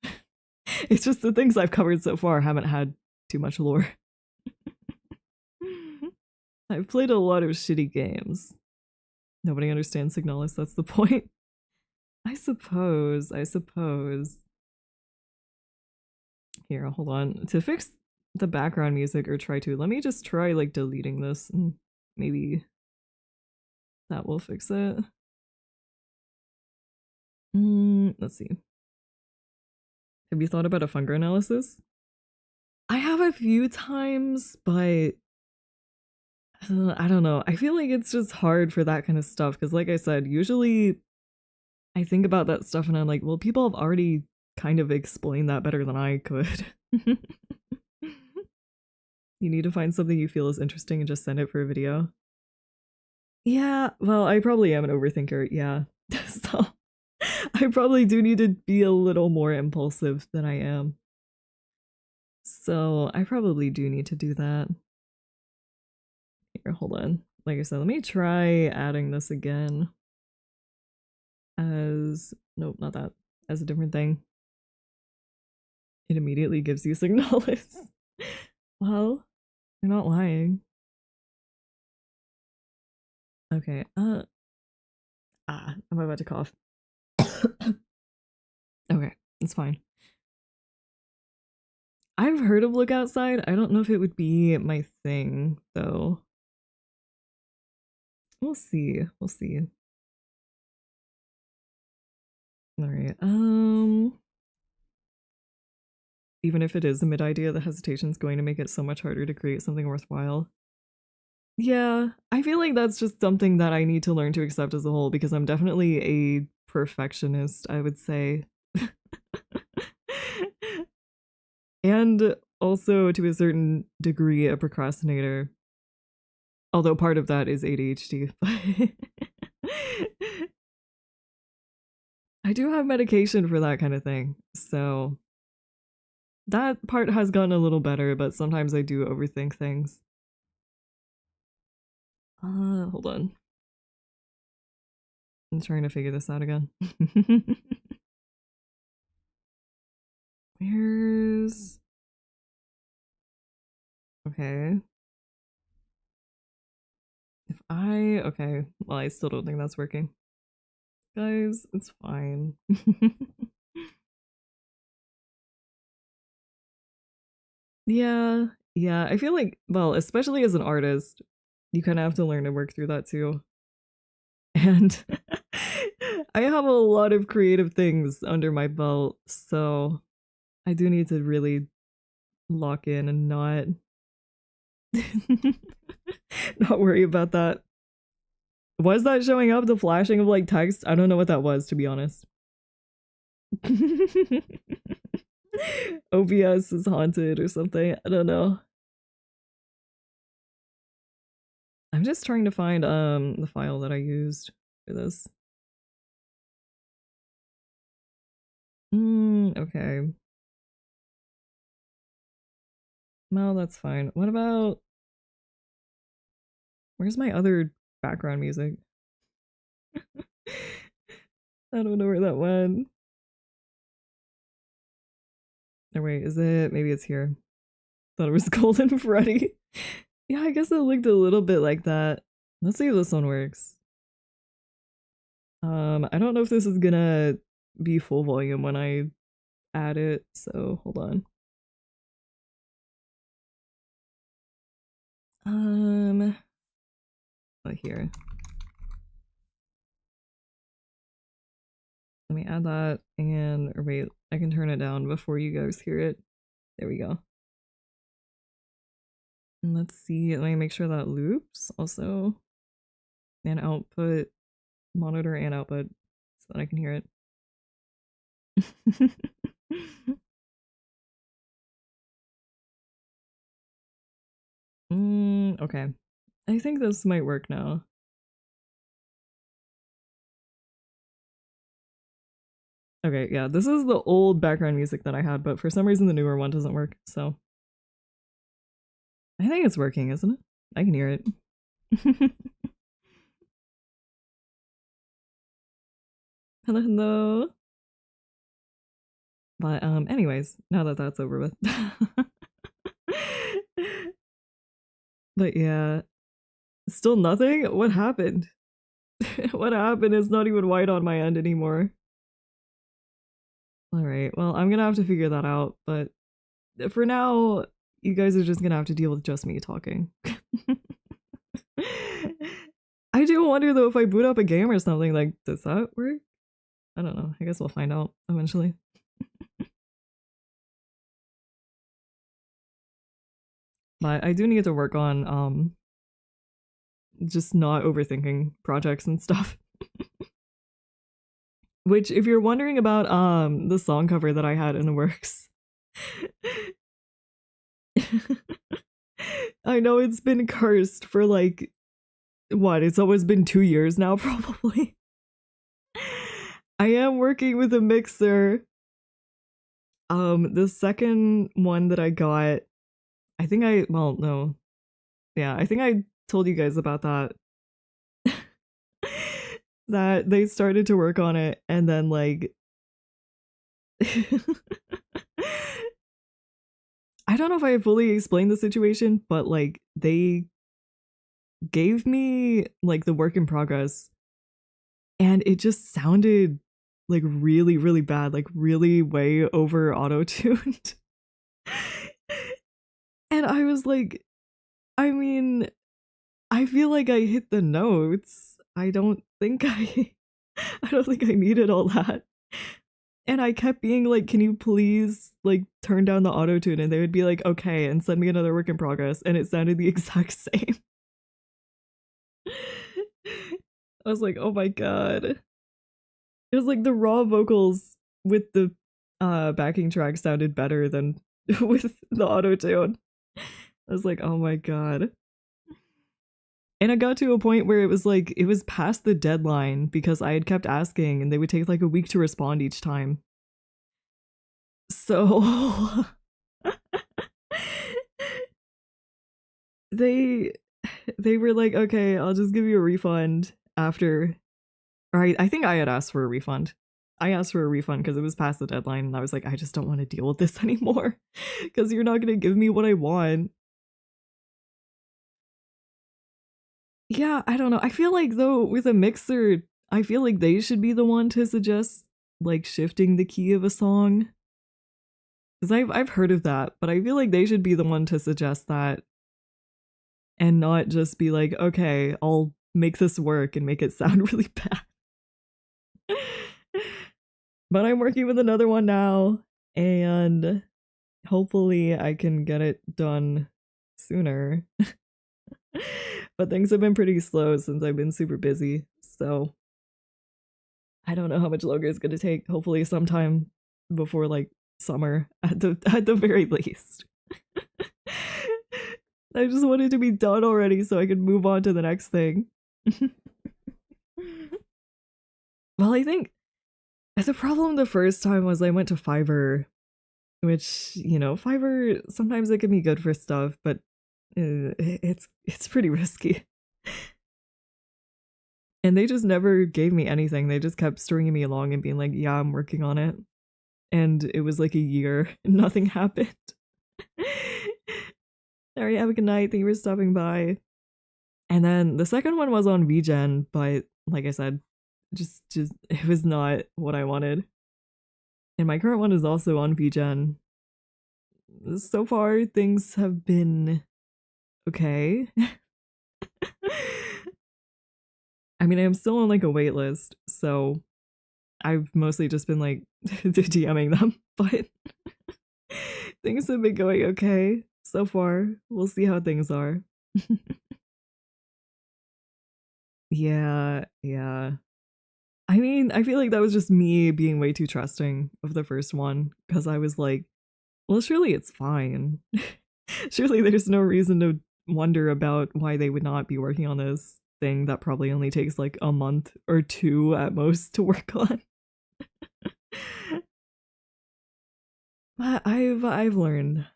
It's just the things I've covered so far haven't had too much lore. I've played a lot of shitty games. Nobody understands Signalis, that's the point. I suppose. Here, hold on. To fix the background music, or try to, let me just try like deleting this and maybe that will fix it. Let's see. Have you thought about a Funga analysis? I have a few times, but I don't know. I feel like it's just hard for that kind of stuff because, like I said, usually I think about that stuff and I'm like, well, people have already kind of explained that better than I could. You need to find something you feel is interesting and just send it for a video. Yeah, well, I probably am an overthinker, yeah. So I probably do need to be a little more impulsive than I am. So I probably do need to do that. Here, hold on. Like I said, let me try adding this again as, nope, not that, as a different thing. It immediately gives you Signalis. Well, you're not lying. Okay, I'm about to cough. Okay, it's fine. I've heard of Look Outside. I don't know if it would be my thing, though. We'll see. We'll see. Alright, even if it is a mid idea, the hesitation is going to make it so much harder to create something worthwhile. Yeah, I feel like that's just something that I need to learn to accept as a whole because I'm definitely a perfectionist, I would say. And also, to a certain degree, a procrastinator. Although part of that is ADHD. I do have medication for that kind of thing, so that part has gotten a little better, but sometimes I do overthink things. Hold on. I'm trying to figure this out again. Where's... Okay. If I... Okay. Well, I still don't think that's working. Guys, it's fine. Yeah. Yeah. I feel like, well, especially as an artist, you kind of have to learn to work through that too. And I have a lot of creative things under my belt, so I do need to really lock in and not not worry about that. Was that showing up, the flashing of like text? I don't know what that was, to be honest. OBS is haunted or something. I don't know. I'm just trying to find the file that I used for this. Okay. No, that's fine. What about Where's my other background music? I don't know where that went. Or wait, is it? Maybe it's here. Thought it was Golden Freddy. Yeah, I guess it looked a little bit like that. Let's see if this one works. I don't know if this is gonna be full volume when I add it, so hold on. Here. Let me add that and, or wait, I can turn it down before you guys hear it. There we go. And let's see, let me make sure that loops also. And output, monitor and output so that I can hear it. Okay. I think this might work now. Okay, yeah, this is the old background music that I had, but for some reason the newer one doesn't work, so. I think it's working, isn't it? I can hear it. Hello, hello. But anyways, now that that's over with. But yeah, still nothing? What happened? What happened? It's not even white on my end anymore. Alright, well, I'm gonna have to figure that out, but for now, you guys are just gonna have to deal with just me talking. I do wonder though, if I boot up a game or something, like, does that work? I don't know. I guess we'll find out eventually. But I do need to work on just not overthinking projects and stuff. Which, if you're wondering about the song cover that I had in the works, I know it's been cursed for like, what, it's always been 2 years now, probably. I am working with a mixer. The second one that I got, I think well, no. Yeah, I think I told you guys about that. That they started to work on it and then like I don't know if I fully explained the situation, but like they gave me like the work in progress and it just sounded like really, really bad, like really way over auto-tuned. And I was like, I mean, I feel like I hit the notes. I don't think I needed all that. And I kept being like, can you please like turn down the auto tune? And they would be like, okay, and send me another work in progress. And it sounded the exact same. I was like, oh my god. It was like the raw vocals with the backing track sounded better than with the auto tune. I was like, oh my god. And it got to a point where it was like, it was past the deadline because I had kept asking and they would take like a week to respond each time. So they were like, okay, I'll just give you a refund after. All right, I think I had asked for a refund. I asked for a refund because it was past the deadline and I was like, I just don't want to deal with this anymore because you're not going to give me what I want. Yeah, I don't know. I feel like though with a mixer, I feel like they should be the one to suggest like shifting the key of a song. Because I've heard of that, but I feel like they should be the one to suggest that and not just be like, okay, I'll make this work and make it sound really bad. But I'm working with another one now and hopefully I can get it done sooner. But things have been pretty slow since I've been super busy, so I don't know how much longer it's gonna take. Hopefully sometime before like summer at the very least. I just wanted to be done already so I could move on to the next thing. Well, I think the problem the first time was I went to Fiverr, which, you know, Fiverr, sometimes it can be good for stuff, but it's pretty risky. And they just never gave me anything. They just kept stringing me along and being like, yeah, I'm working on it. And it was like a year and nothing happened. Alright, have a good night. Thank you for stopping by. And then the second one was on VGen, but like I said, just it was not what I wanted. And my current one is also on VGen. So far, things have been okay. I mean, I'm still on like a wait list, so I've mostly just been like DMing them, but things have been going okay so far. We'll see how things are. Yeah. I mean, I feel like that was just me being way too trusting of the first one, because I was like, well, surely it's fine. Surely there's no reason to wonder about why they would not be working on this thing that probably only takes like a month or two at most to work on. But I've learned.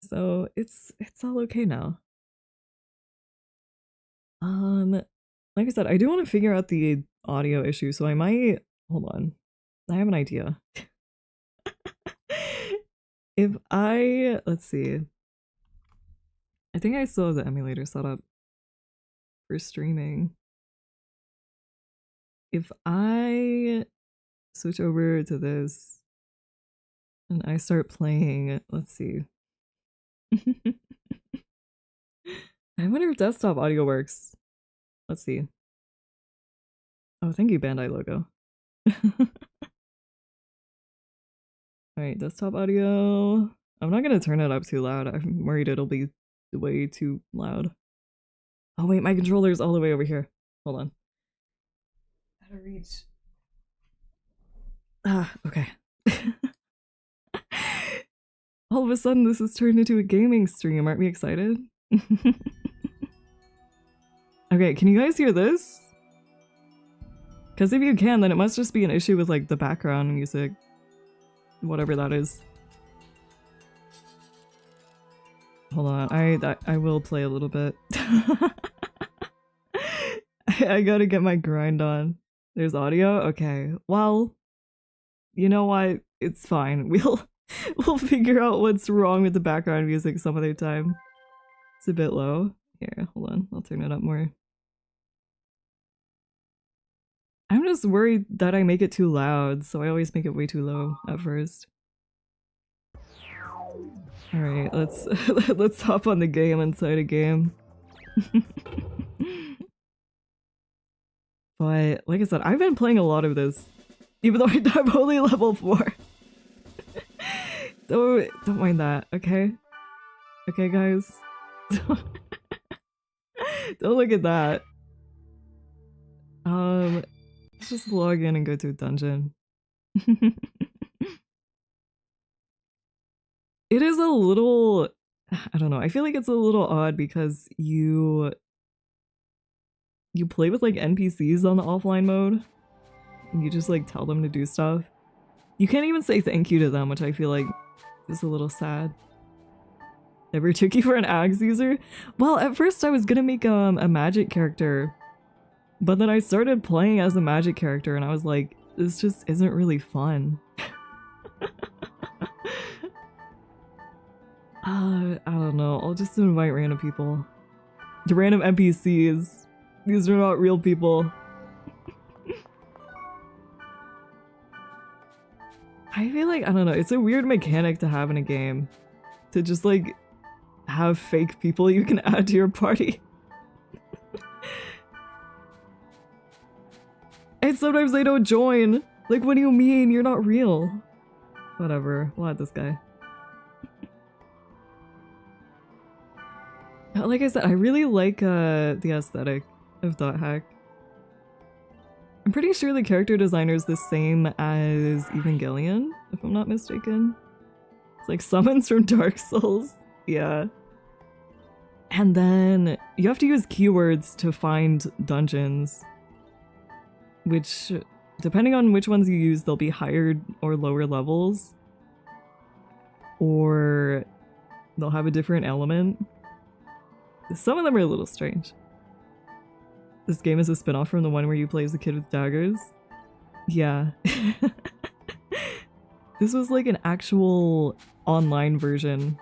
So it's all okay now. Like I said, I do want to figure out the audio issue, so I might hold on. I have an idea. If let's see. I think I still have the emulator set up for streaming. If I switch over to this and I start playing, let's see. I wonder if desktop audio works. Let's see. Oh, thank you, Bandai logo. Alright, desktop audio. I'm not gonna turn it up too loud. I'm worried it'll be way too loud. Oh wait, my controller's all the way over here. Hold on. Out of reach. Ah, okay. All of a sudden this has turned into a gaming stream. Aren't we excited? Okay, can you guys hear this? Because if you can, then it must just be an issue with like the background music. Whatever that is. Hold on, I will play a little bit. I gotta get my grind on. There's audio? Okay. Well, you know what? It's fine. We'll figure out what's wrong with the background music some other time. It's a bit low. Here, hold on. I'll turn it up more. I'm just worried that I make it too loud, so I always make it way too low at first. Alright, let's hop on the game inside a game. But like I said, I've been playing a lot of this, even though I'm only level 4. Don't mind that, okay? Okay, guys? Don't look at that. Let's just log in and go to a dungeon. It is a little, I don't know, I feel like it's a little odd because you play with like NPCs on the offline mode. And you just like tell them to do stuff. You can't even say thank you to them, which I feel like is a little sad. Ever took you for an axe user? Well, at first I was gonna make a magic character, but then I started playing as a magic character and I was like, this just isn't really fun. I don't know, I'll just invite random people. The random NPCs. These are not real people. I feel like, I don't know, it's a weird mechanic to have in a game. To just like, have fake people you can add to your party. And sometimes they don't join. Like, what do you mean? You're not real. Whatever, we'll add this guy. Like I said, I really like the aesthetic of Dot Hack. I'm pretty sure the character designer is the same as Evangelion, if I'm not mistaken. It's like summons from Dark Souls. Yeah. And then you have to use keywords to find dungeons, which, depending on which ones you use, they'll be higher or lower levels, or they'll have a different element. Some of them are a little strange. This game is a spin-off from the one where you play as the kid with daggers. Yeah. This was like an actual online version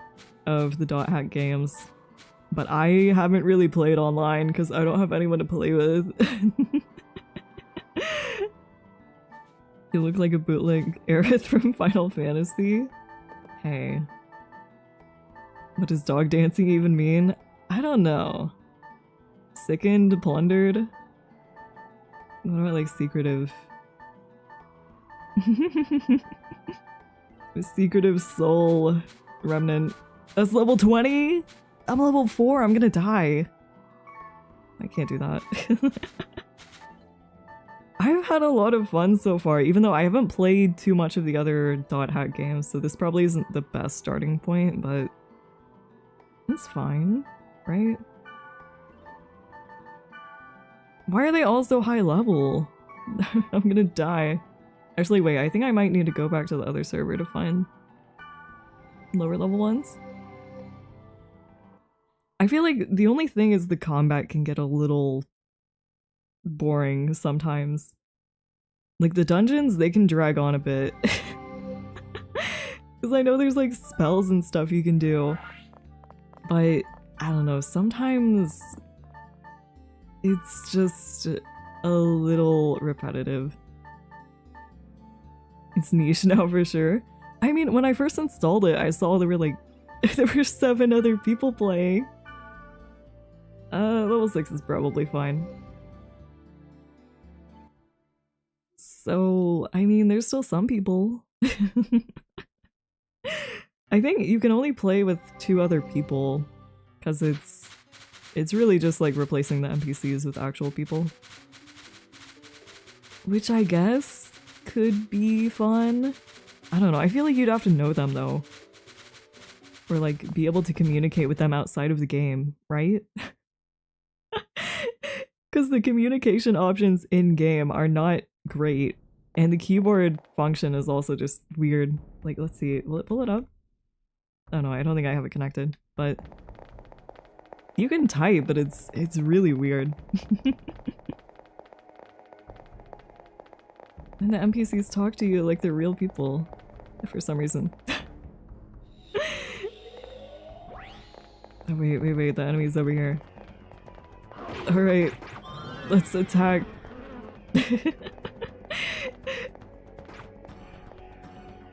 of the Dot Hack games. But I haven't really played online because I don't have anyone to play with. You look like a bootleg Aerith from Final Fantasy. Hey. What does dog dancing even mean? I don't know. Sickened, plundered? What about like secretive? The secretive soul remnant. That's level 20? I'm level 4, I'm gonna die. I can't do that. I've had a lot of fun so far, even though I haven't played too much of the other Dot Hack games, so this probably isn't the best starting point, but it's fine, right? Why are they all so high level? I'm gonna die. Actually, wait, I think I might need to go back to the other server to find lower level ones. I feel like the only thing is the combat can get a little boring sometimes. Like the dungeons, they can drag on a bit. Because I know there's like spells and stuff you can do. But I don't know, sometimes it's just a little repetitive. It's niche now for sure. I mean, when I first installed it, I saw there were like there were 7 other people playing. Level 6 is probably fine. So, I mean, there's still some people. I think you can only play with 2 other people, because it's really just like replacing the NPCs with actual people. Which I guess could be fun. I don't know, I feel like you'd have to know them though. Or like be able to communicate with them outside of the game, right? Because the communication options in-game are not great. And the keyboard function is also just weird. Like, let's see, will it pull it up? Oh no, I don't think I have it connected, but you can type, but it's really weird. And the NPCs talk to you like they're real people, for some reason. Oh, wait, the enemy's over here. Alright, let's attack.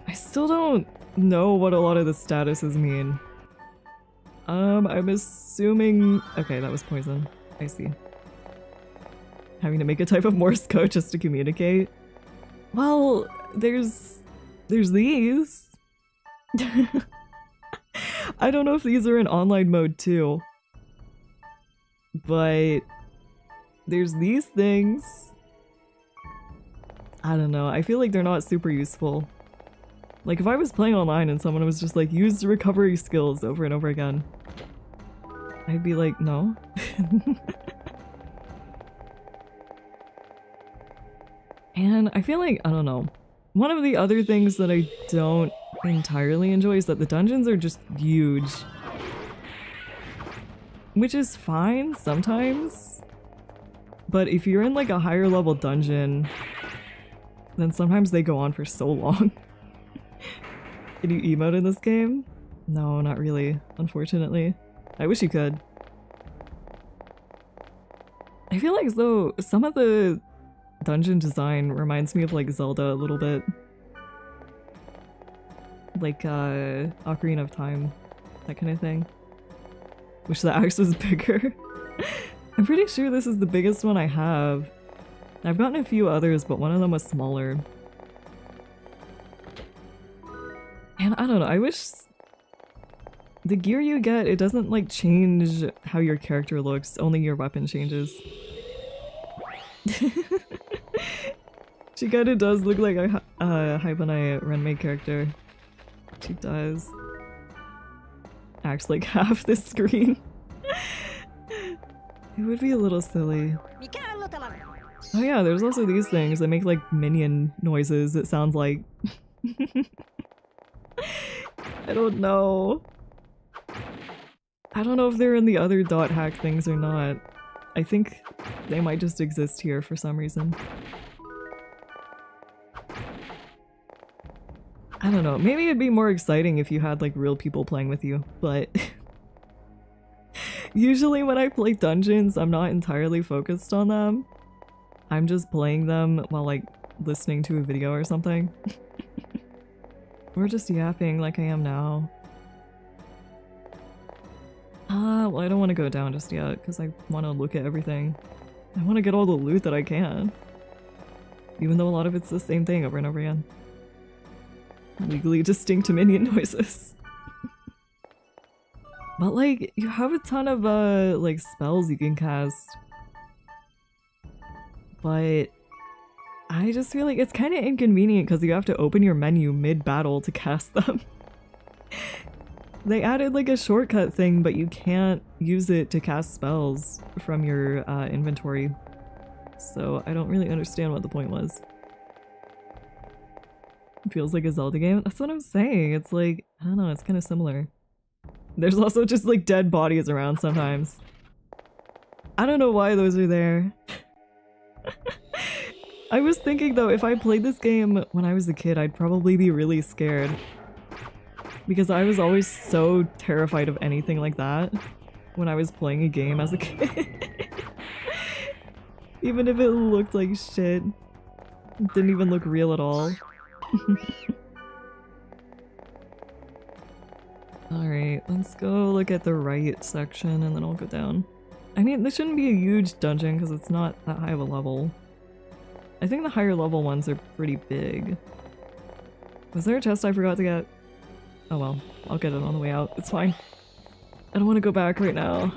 I still don't know what a lot of the statuses mean. I'm assuming... Okay, that was poison. I see. Having to make a type of Morse code just to communicate? Well, there's these. I don't know if these are in online mode too. But there's these things. I don't know, I feel like they're not super useful. Like if I was playing online and someone was just like, use the recovery skills over and over again, I'd be like, no. And I feel like, I don't know, one of the other things that I don't entirely enjoy is that the dungeons are just huge. Which is fine sometimes, but if you're in like a higher level dungeon, then sometimes they go on for so long. Can you emote in this game? No, not really, unfortunately. I wish you could. I feel like though some of the dungeon design reminds me of like Zelda a little bit. Like Ocarina of Time, that kind of thing. Wish the axe was bigger. I'm pretty sure this is the biggest one I have. I've gotten a few others, but one of them was smaller. And I don't know, I wish the gear you get, it doesn't like change how your character looks, only your weapon changes. She kinda does look like a Hybenai Renmei character. She does. Acts like half the screen. It would be a little silly. Oh yeah, there's also these things that make like minion noises, it sounds like. I don't know. I don't know if they're in the other dot hack things or not. I think they might just exist here for some reason. I don't know, maybe it'd be more exciting if you had like real people playing with you, but usually when I play dungeons, I'm not entirely focused on them. I'm just playing them while like listening to a video or something. Or just yapping like I am now. Well, I don't want to go down just yet because I want to look at everything. I want to get all the loot that I can. Even though a lot of it's the same thing over and over again. Legally distinct minion noises. But like, you have a ton of like spells you can cast. But I just feel like it's kind of inconvenient because you have to open your menu mid-battle to cast them. They added like a shortcut thing, but you can't use it to cast spells from your inventory. So I don't really understand what the point was. It feels like a Zelda game. That's what I'm saying. It's like, I don't know, it's kind of similar. There's also just like dead bodies around sometimes. I don't know why those are there. I was thinking though, if I played this game when I was a kid, I'd probably be really scared. Because I was always so terrified of anything like that when I was playing a game as a kid. Even if it looked like shit. It didn't even look real at all. Alright, let's go look at the right section and then I'll go down. I mean, this shouldn't be a huge dungeon because it's not that high of a level. I think the higher level ones are pretty big. Was there a chest I forgot to get? Oh well, I'll get it on the way out. It's fine. I don't want to go back right now.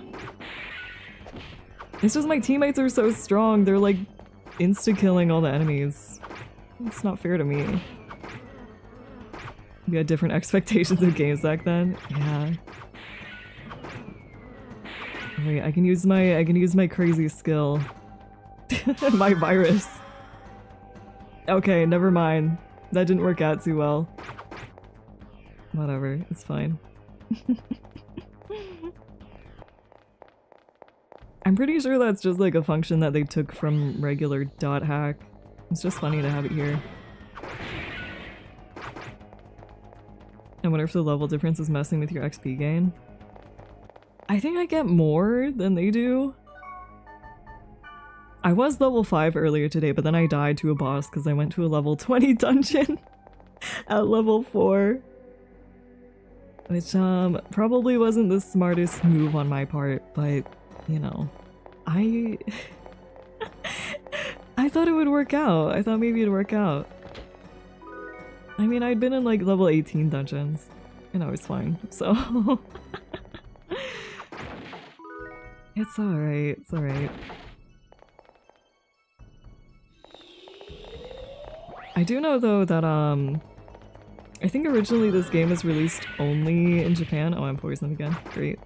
It's just my teammates are so strong. They're like insta-killing all the enemies. It's not fair to me. We had different expectations of games back then. Yeah. Wait, I can use my crazy skill. My virus. Okay, never mind. That didn't work out too well. Whatever, it's fine. I'm pretty sure that's just like a function that they took from regular dot hack. It's just funny to have it here. I wonder if the level difference is messing with your XP gain. I think I get more than they do. I was level 5 earlier today, but then I died to a boss because I went to a level 20 dungeon at level 4. Which, probably wasn't the smartest move on my part, but, you know, I thought it would work out. I thought maybe it'd work out. I mean, I'd been in, like, level 18 dungeons, and I was fine, so... It's alright, it's alright. I do know, though, that, I think originally this game was released only in Japan. Oh, I'm poisoned again. Great.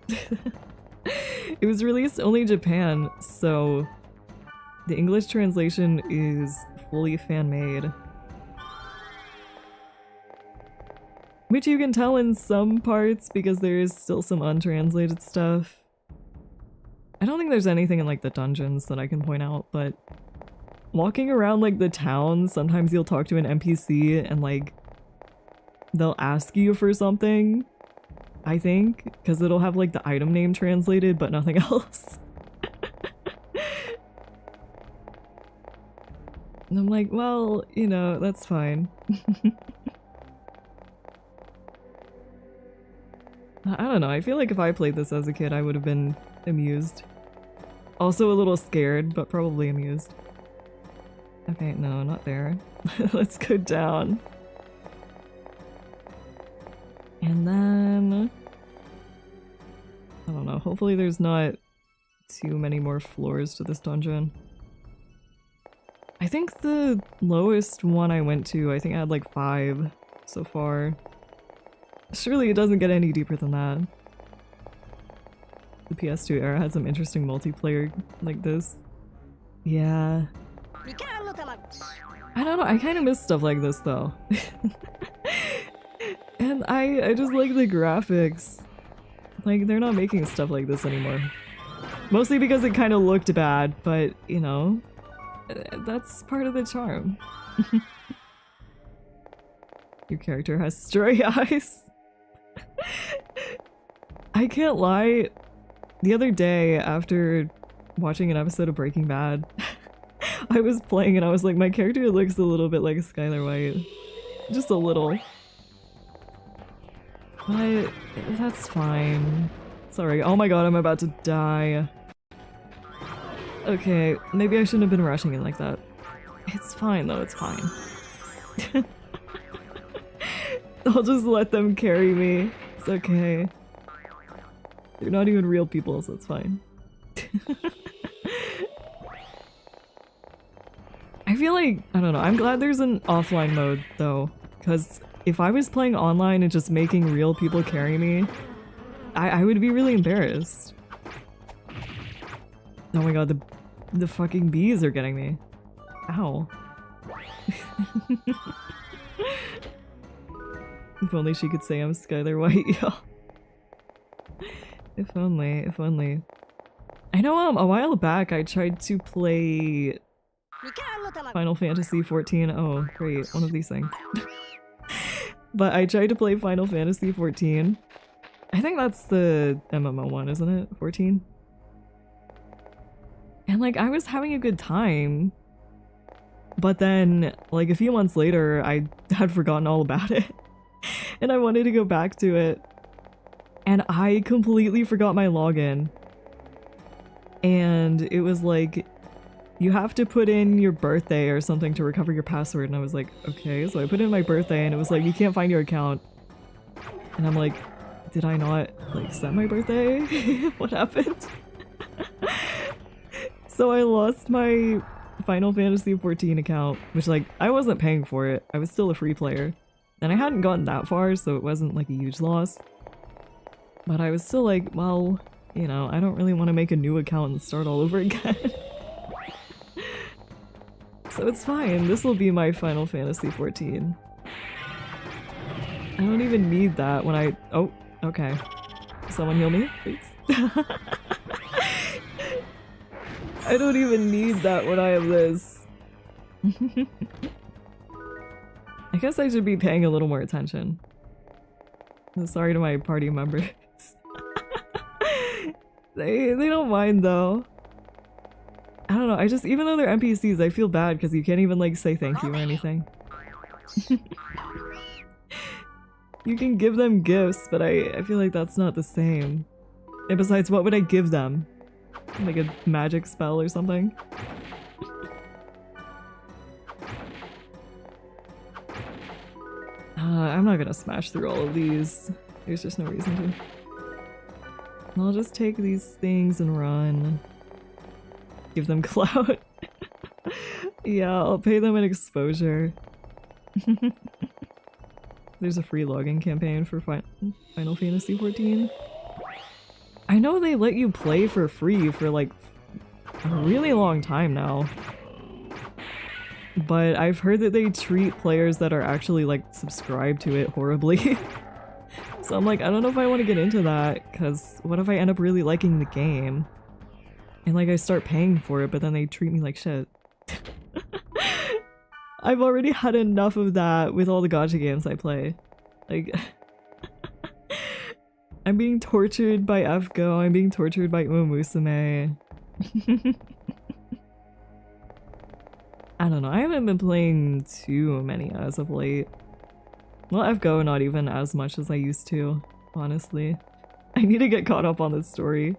It was released only in Japan, so the English translation is fully fan-made. Which you can tell in some parts because there is still some untranslated stuff. I don't think there's anything in like the dungeons that I can point out, but walking around like the town, sometimes you'll talk to an NPC and like they'll ask you for something, I think, because it'll have like the item name translated but nothing else. And I'm like, well, you know, that's fine. I don't know, I feel like if I played this as a kid I would have been amused. Also a little scared, but probably amused. Okay, no, not there. Let's go down. And then... I don't know, hopefully there's not too many more floors to this dungeon. I think the lowest one I went to, I think I had like 5 so far. Surely it doesn't get any deeper than that. The PS2 era had some interesting multiplayer like this. Yeah. I don't know, I kind of miss stuff like this though. And I just like the graphics. Like, they're not making stuff like this anymore. Mostly because it kind of looked bad, but, you know, that's part of the charm. Your character has stray eyes. I can't lie. The other day, after watching an episode of Breaking Bad, I was playing and I was like, my character looks a little bit like Skylar White. Just a little. But that's fine. Sorry. Oh my god, I'm about to die. Okay, maybe I shouldn't have been rushing it like that. It's fine though, it's fine. I'll just let them carry me. It's okay. They're not even real people, so it's fine. I feel like, I don't know, I'm glad there's an offline mode though, because if I was playing online and just making real people carry me, I would be really embarrassed. Oh my god, the fucking bees are getting me. Ow. If only she could say I'm Skylar White, yo. If only, if only. I know a while back I tried to play Final Fantasy XIV. Oh, great, one of these things. But I tried to play Final Fantasy XIV. I think that's the MMO one, isn't it? 14? And like, I was having a good time. But then, like a few months later, I had forgotten all about it. And I wanted to go back to it. And I completely forgot my login. And it was like, you have to put in your birthday or something to recover your password. And I was like, okay. So I put in my birthday and it was like, you can't find your account. And I'm like, did I not like set my birthday? What happened? So I lost my Final Fantasy XIV account, which like, I wasn't paying for it. I was still a free player. And I hadn't gotten that far, so it wasn't like a huge loss. But I was still like, well, you know, I don't really want to make a new account and start all over again. So it's fine, this will be my Final Fantasy XIV. I don't even need that when I- oh, okay. Someone heal me, please? I don't even need that when I have this. I guess I should be paying a little more attention. I'm sorry to my party members. They don't mind though. I don't know, I just, even though they're NPCs, I feel bad because you can't even like say thank you or anything. You can give them gifts, but I feel like that's not the same. And besides, what would I give them? Like a magic spell or something? I'm not gonna smash through all of these. There's just no reason to. I'll just take these things and run. Give them clout. Yeah, I'll pay them an exposure. There's a free login campaign for Final Fantasy XIV. I know they let you play for free for like a really long time now. But I've heard that they treat players that are actually like subscribed to it horribly. So I'm like, I don't know if I want to get into that, because what if I end up really liking the game? And like I start paying for it, but then they treat me like shit. I've already had enough of that with all the gacha games I play. Like, I'm being tortured by FGO, I'm being tortured by Umumusame. I don't know, I haven't been playing too many as of late. Well, FGO not even as much as I used to, honestly. I need to get caught up on this story.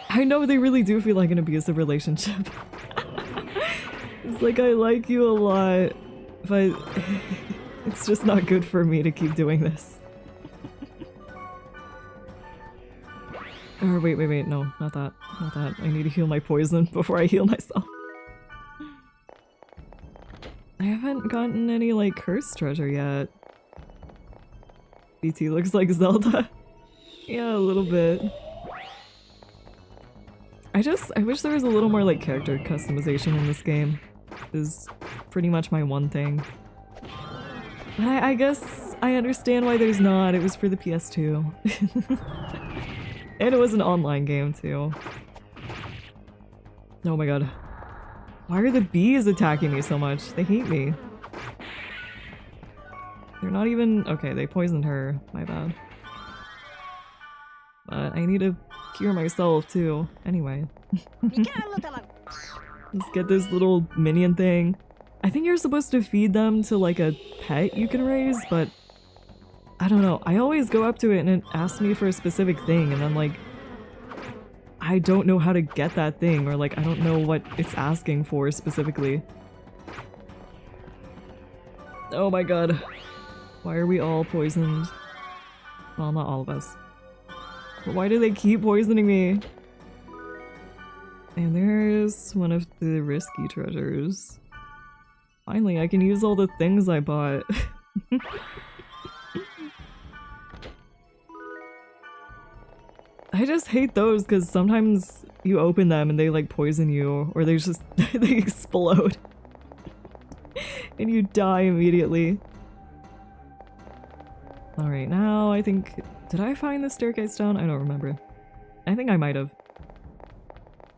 I know they really do feel like an abusive relationship. It's like, I like you a lot, but it's just not good for me to keep doing this. Or wait, no, not that. Not that. I need to heal my poison before I heal myself. I haven't gotten any, like, cursed treasure yet. BT looks like Zelda. Yeah, a little bit. I wish there was a little more, like, character customization in this game. Is pretty much my one thing. But I guess I understand why there's not. It was for the PS2. And it was an online game too. Oh my god. Why are the bees attacking me so much? They hate me. They're not even- okay, they poisoned her. My bad. But I need to cure myself too. Anyway. Let's get this little minion thing. I think you're supposed to feed them to like a pet you can raise, but I don't know. I always go up to it and it asks me for a specific thing and then like I don't know how to get that thing, or like I don't know what it's asking for specifically. Oh my god. Why are we all poisoned? Well, not all of us. But why do they keep poisoning me? And there's one of the risky treasures. Finally, I can use all the things I bought. I just hate those because sometimes you open them and they like poison you, or they just they explode. And you die immediately. Alright, now I think... did I find the staircase down? I don't remember. I think I might have.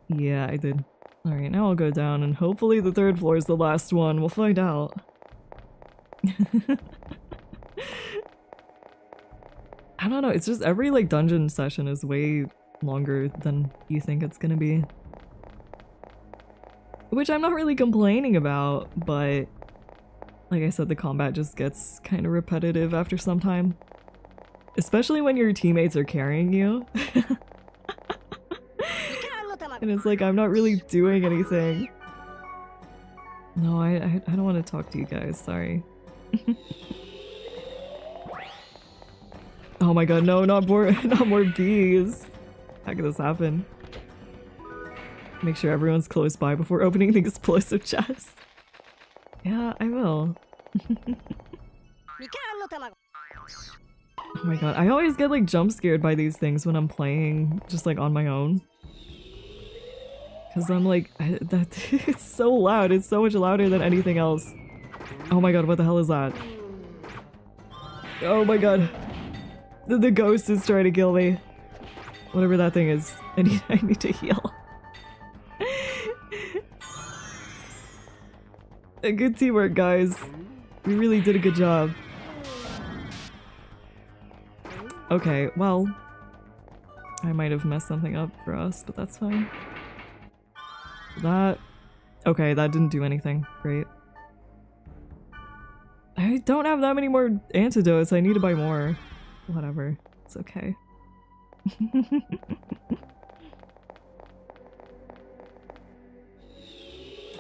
Yeah, I did. Alright, now I'll go down and hopefully the third floor is the last one. We'll find out. I don't know, it's just every like dungeon session is way longer than you think it's gonna be. Which I'm not really complaining about, but like I said, the combat just gets kind of repetitive after some time. Especially when your teammates are carrying you. And it's like, I'm not really doing anything. No, I don't want to talk to you guys, sorry. Oh my god, no, not more bees. How could this happen? Make sure everyone's close by before opening the explosive chest. Yeah, I will. Oh my god, I always get like jump scared by these things when I'm playing just like on my own. Cause I'm like, it's so loud, it's so much louder than anything else. Oh my god, what the hell is that? Oh my god. The ghost is trying to kill me. Whatever that thing is, I need to heal. Good teamwork, guys. We really did a good job. Okay, well, I might have messed something up for us, but that's fine. Okay, that didn't do anything. Great. I don't have that many more antidotes. I need to buy more. Whatever. It's okay.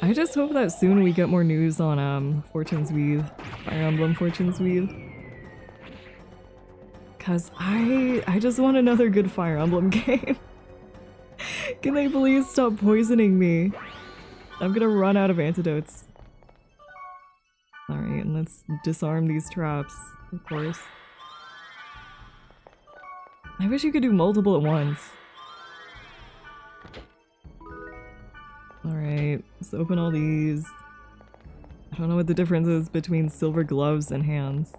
I just hope that soon we get more news on Fortune's Weave. Fire Emblem Fortune's Weave. Cause I just want another good Fire Emblem game. Can they please stop poisoning me? I'm gonna run out of antidotes. Alright, and let's disarm these traps, of course. I wish you could do multiple at once. Alright, let's open all these. I don't know what the difference is between silver gloves and hands.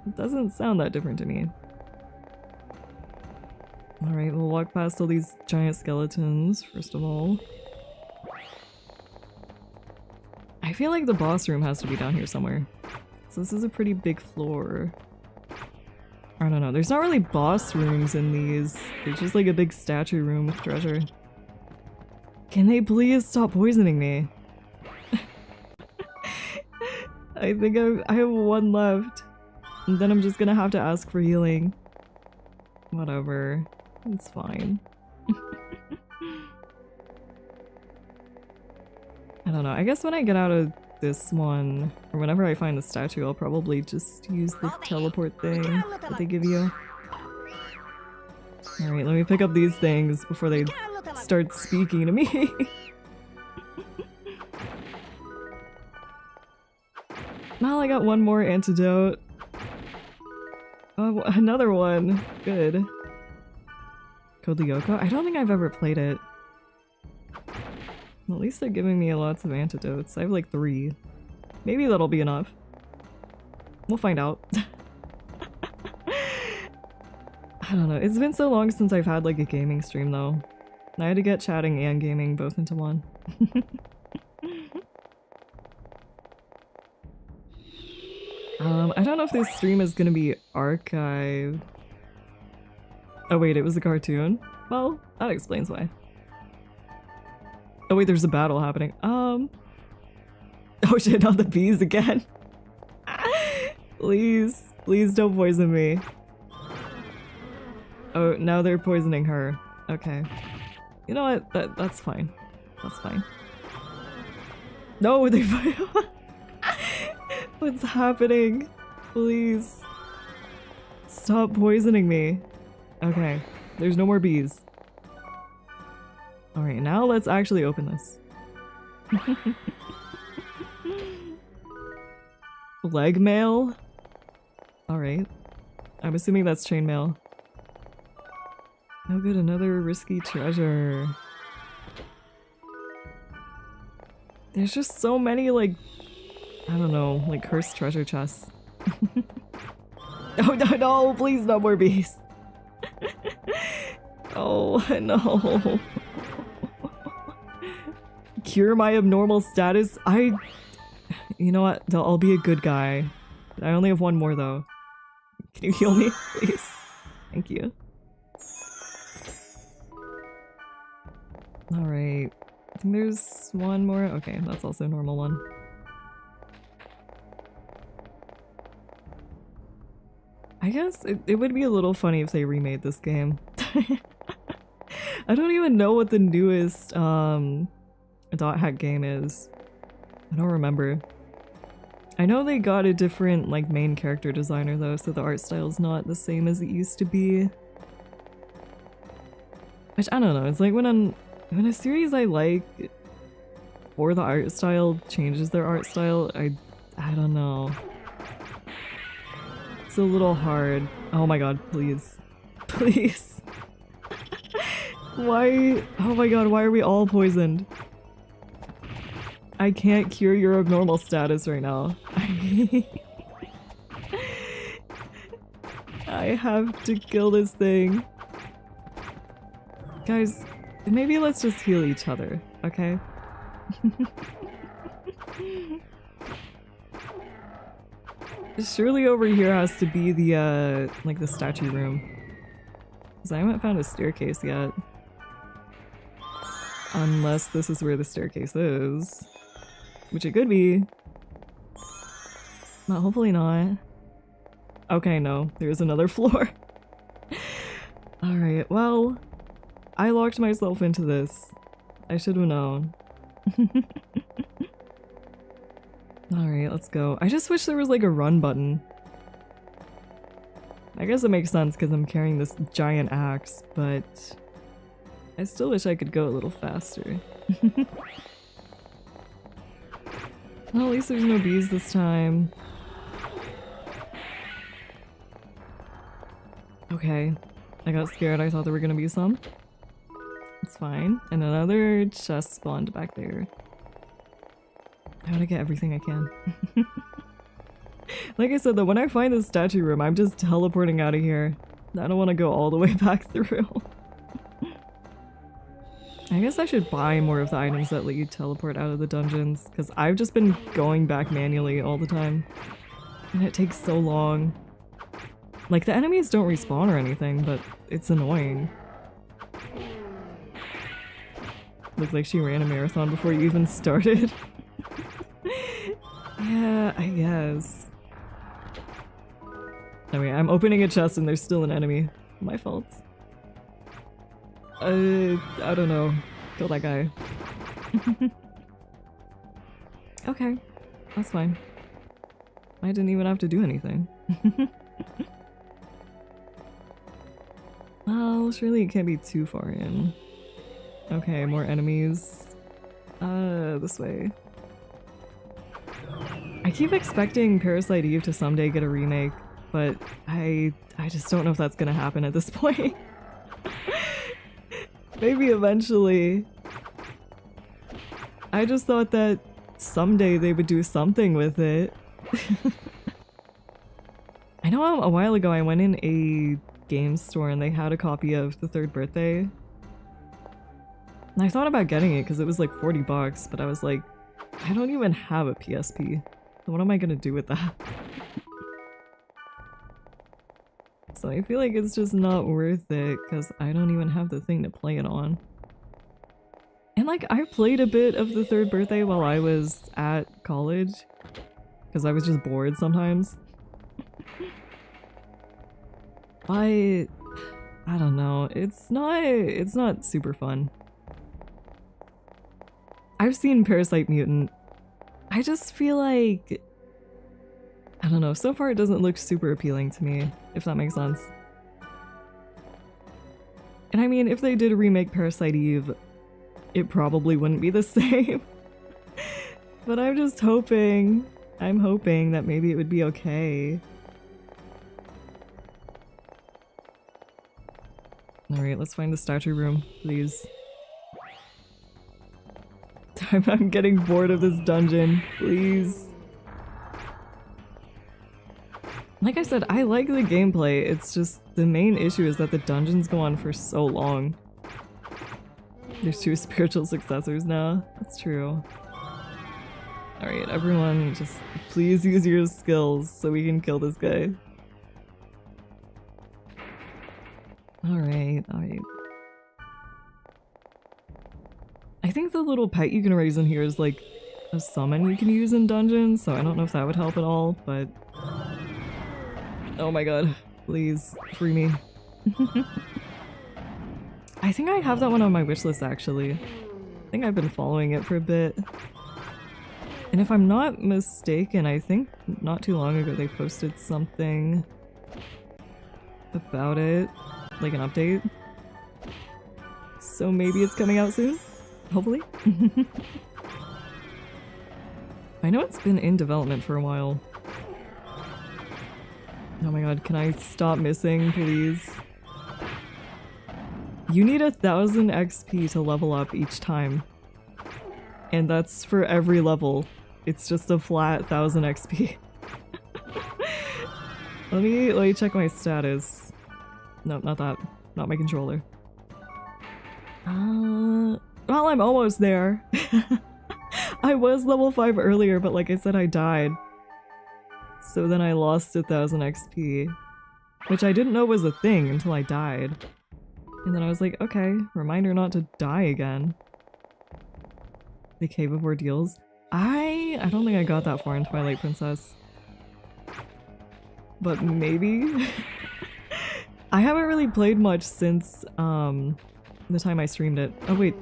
It doesn't sound that different to me. Alright, we'll walk past all these giant skeletons, first of all. I feel like the boss room has to be down here somewhere. So this is a pretty big floor. I don't know, there's not really boss rooms in these. There's just like a big statue room with treasure. Can they please stop poisoning me? I think I have one left. And then I'm just gonna have to ask for healing. Whatever. It's fine. I don't know, I guess when I get out of this one, or whenever I find the statue, I'll probably just use the teleport thing that they give you. Alright, let me pick up these things before they start speaking to me. Well, I got one more antidote. Oh, another one. Good. Code Lyoko? I don't think I've ever played it. At least they're giving me lots of antidotes. I have like 3. Maybe that'll be enough. We'll find out. I don't know. It's been so long since I've had like a gaming stream though. I had to get chatting and gaming both into one. I don't know if this stream is gonna be archived. Oh wait, it was a cartoon? Well, that explains why. Oh wait, there's a battle happening. Oh shit, not the bees again. Please, please don't poison me. Oh, now they're poisoning her. Okay. You know what? That's fine. That's fine. No, they What's happening? Please. Stop poisoning me. Okay. There's no more bees. Alright, now let's actually open this. Leg mail? Alright. I'm assuming that's chainmail. Oh good, another risky treasure. There's just so many, like, I don't know, like cursed treasure chests. Oh no, please no more bees. Oh no. Cure my abnormal status? You know what? I'll be a good guy. I only have one more though. Can you heal me, please? Thank you. Alright. I think there's one more. Okay, that's also a normal one. I guess it would be a little funny if they remade this game. I don't even know what the newest dot hack game is. I don't remember. I know they got a different like main character designer though, so the art style's not the same as it used to be. Which I don't know, it's like when a series I like or the art style changes their art style, I don't know. It's a little hard. Oh my god, please. Please. Why? Oh my god, why are we all poisoned? I can't cure your abnormal status right now. I have to kill this thing. Guys, maybe let's just heal each other, okay? Surely over here has to be the, like the statue room. Because I haven't found a staircase yet. Unless this is where the staircase is. Which it could be. But hopefully not. Okay, no. There's another floor. Alright, well... I locked myself into this. I should have known. Alright, let's go. I just wish there was like a run button. I guess it makes sense because I'm carrying this giant axe, but... I still wish I could go a little faster. Well, at least there's no bees this time. Okay. I got scared, I thought there were gonna be some. It's fine. And another chest spawned back there. I gotta get everything I can. Like I said though, when I find this statue room, I'm just teleporting out of here. I don't want to go all the way back through. I guess I should buy more of the items that let you teleport out of the dungeons, because I've just been going back manually all the time. And it takes so long. Like, the enemies don't respawn or anything, but it's annoying. Looked like she ran a marathon before you even started. Yeah, I guess. Anyway, I'm opening a chest and there's still an enemy. My fault. I don't know. Kill that guy. Okay, that's fine. I didn't even have to do anything. Well, surely it can't be too far in. Okay, more enemies. This way. I keep expecting Parasite Eve to someday get a remake, but I just don't know if that's gonna happen at this point. Maybe eventually. I just thought that someday they would do something with it. I know a while ago I went in a game store and they had a copy of The Third Birthday. And I thought about getting it because it was like 40 bucks, but I was like, I don't even have a PSP. So what am I gonna do with that? So I feel like it's just not worth it because I don't even have the thing to play it on. And like, I played a bit of The Third Birthday while I was at college because I was just bored sometimes. I don't know, it's not super fun. I've seen Parasite Mutant. I just feel like, I don't know, so far it doesn't look super appealing to me, if that makes sense. And I mean, if they did remake Parasite Eve, it probably wouldn't be the same. But I'm just hoping, that maybe it would be okay. Alright, let's find the statue room, please. I'm getting bored of this dungeon, please. Like I said, I like the gameplay, it's just the main issue is that the dungeons go on for so long. There's 2 spiritual successors now, that's true. Alright, everyone, just please use your skills so we can kill this guy. Alright. I think the little pet you can raise in here is like a summon you can use in dungeons, so I don't know if that would help at all, but... Oh my god, please, free me. I think I have that one on my wishlist actually. I think I've been following it for a bit. And if I'm not mistaken, I think not too long ago they posted something about it. Like an update. So maybe it's coming out soon? Hopefully? I know it's been in development for a while. Oh my god, can I stop missing, please? You need 1000 XP to level up each time. And that's for every level. It's just a flat 1000 XP. Let me check my status. No, not that. Not my controller. Well, I'm almost there. I was level 5 earlier, but like I said, I died. So then I lost 1000 XP. Which I didn't know was a thing until I died. And then I was like, okay, reminder not to die again. The Cave of Ordeals. I don't think I got that far in Twilight Princess. But maybe? I haven't really played much since the time I streamed it. Oh wait,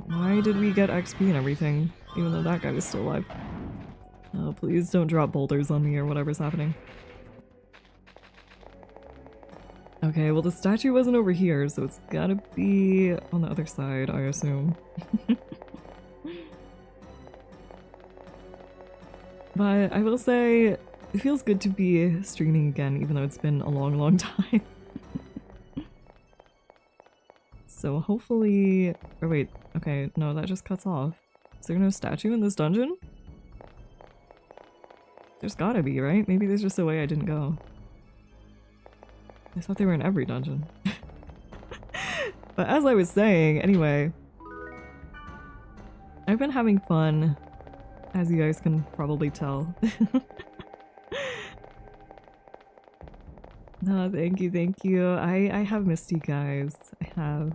why did we get XP and everything, even though that guy was still alive? Oh, please don't drop boulders on me or whatever's happening. Okay, well the statue wasn't over here, so it's gotta be on the other side, I assume. But I will say, it feels good to be streaming again, even though it's been a long time. So hopefully... Or wait, okay, no, that just cuts off. Is there no statue in this dungeon? There's gotta be, right? Maybe there's just a way I didn't go. I thought they were in every dungeon. But as I was saying, anyway... I've been having fun, as you guys can probably tell. No, thank you. I have missed you guys. I have.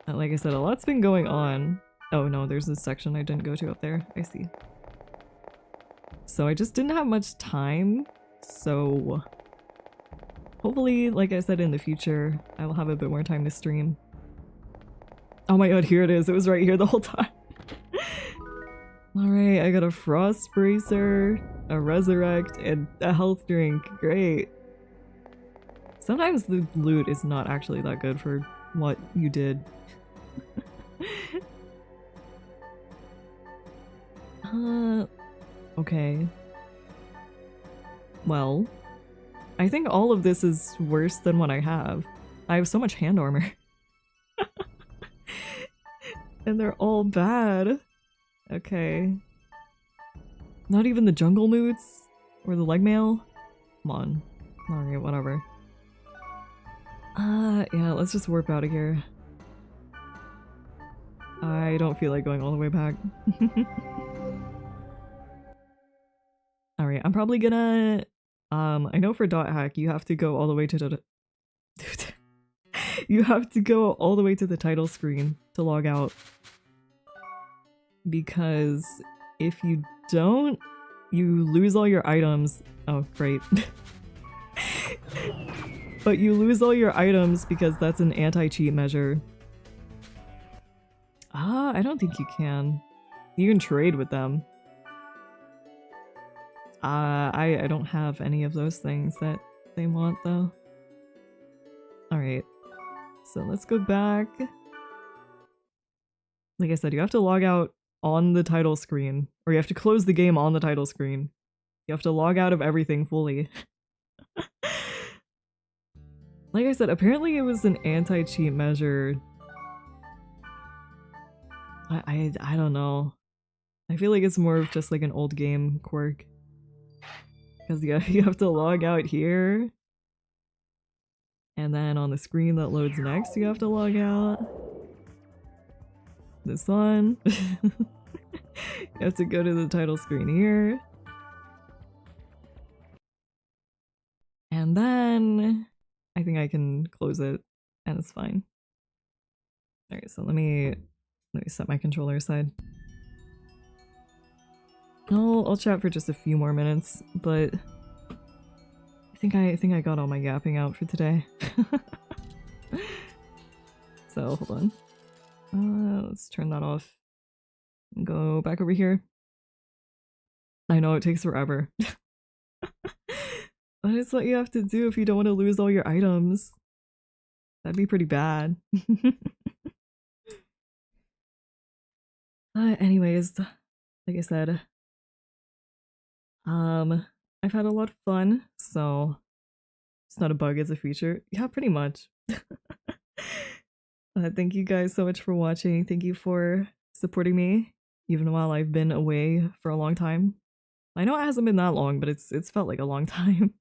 Like I said, a lot's been going on. Oh no, there's this section I didn't go to up there. I see. So I just didn't have much time, so... Hopefully, like I said, in the future, I will have a bit more time to stream. Oh my god, here it is. It was right here the whole time. Alright, I got a Frost Bracer, a Resurrect, and a health drink. Great. Sometimes the loot is not actually that good for what you did. Okay. Well, I think all of this is worse than what I have. I have so much hand armor. And they're all bad. Okay. Not even the jungle moods? Or the leg mail? Come on. Alright, whatever. Yeah, let's just warp out of here. I don't feel like going all the way back. Alright, I'm probably gonna... I know for dot hack, you have to go all the way to the... You have to go all the way to the title screen to log out. Because if you don't, you lose all your items. Oh, great. But you lose all your items because that's an anti-cheat measure. I don't think you can. You can trade with them. I don't have any of those things that they want though. Alright. So let's go back. Like I said, you have to log out on the title screen. Or you have to close the game on the title screen. You have to log out of everything fully. Like I said, apparently it was an anti-cheat measure. I don't know. I feel like it's more of just like an old game quirk. Because yeah, you have to log out here. And then on the screen that loads next, you have to log out. This one. You have to go to the title screen here. And then I think I can close it and it's fine. Alright, so let me set my controller aside. I'll chat for just a few more minutes, but I think I got all my yapping out for today. So hold on. Let's turn that off and go back over here. I know it takes forever. But it's what you have to do if you don't want to lose all your items. That'd be pretty bad. Anyways, like I said, I've had a lot of fun, so it's not a bug, it's a feature. Yeah, pretty much. Thank you guys so much for watching. Thank you for supporting me, even while I've been away for a long time. I know it hasn't been that long, but it's felt like a long time.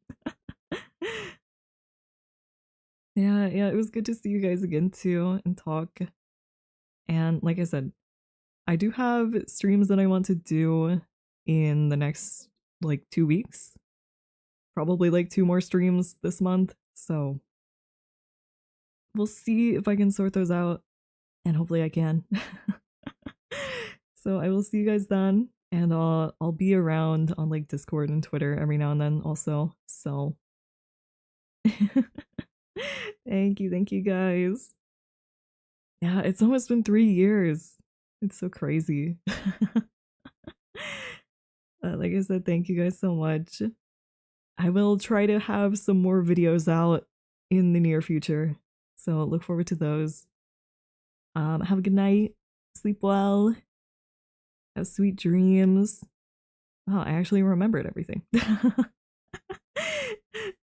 Yeah, it was good to see you guys again too and talk. And like I said, I do have streams that I want to do in the next like 2 weeks. Probably like 2 more streams this month, so we'll see if I can sort those out, and hopefully I can. So I will see you guys then, and I'll be around on like Discord and Twitter every now and then also, so thank you guys. Yeah, it's almost been 3 years. It's so crazy. Like I said, thank you guys so much. I will try to have some more videos out in the near future, so look forward to those. Have a good night, sleep well, have sweet dreams. Oh, I actually remembered everything.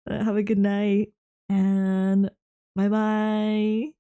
Have a good night, and bye bye.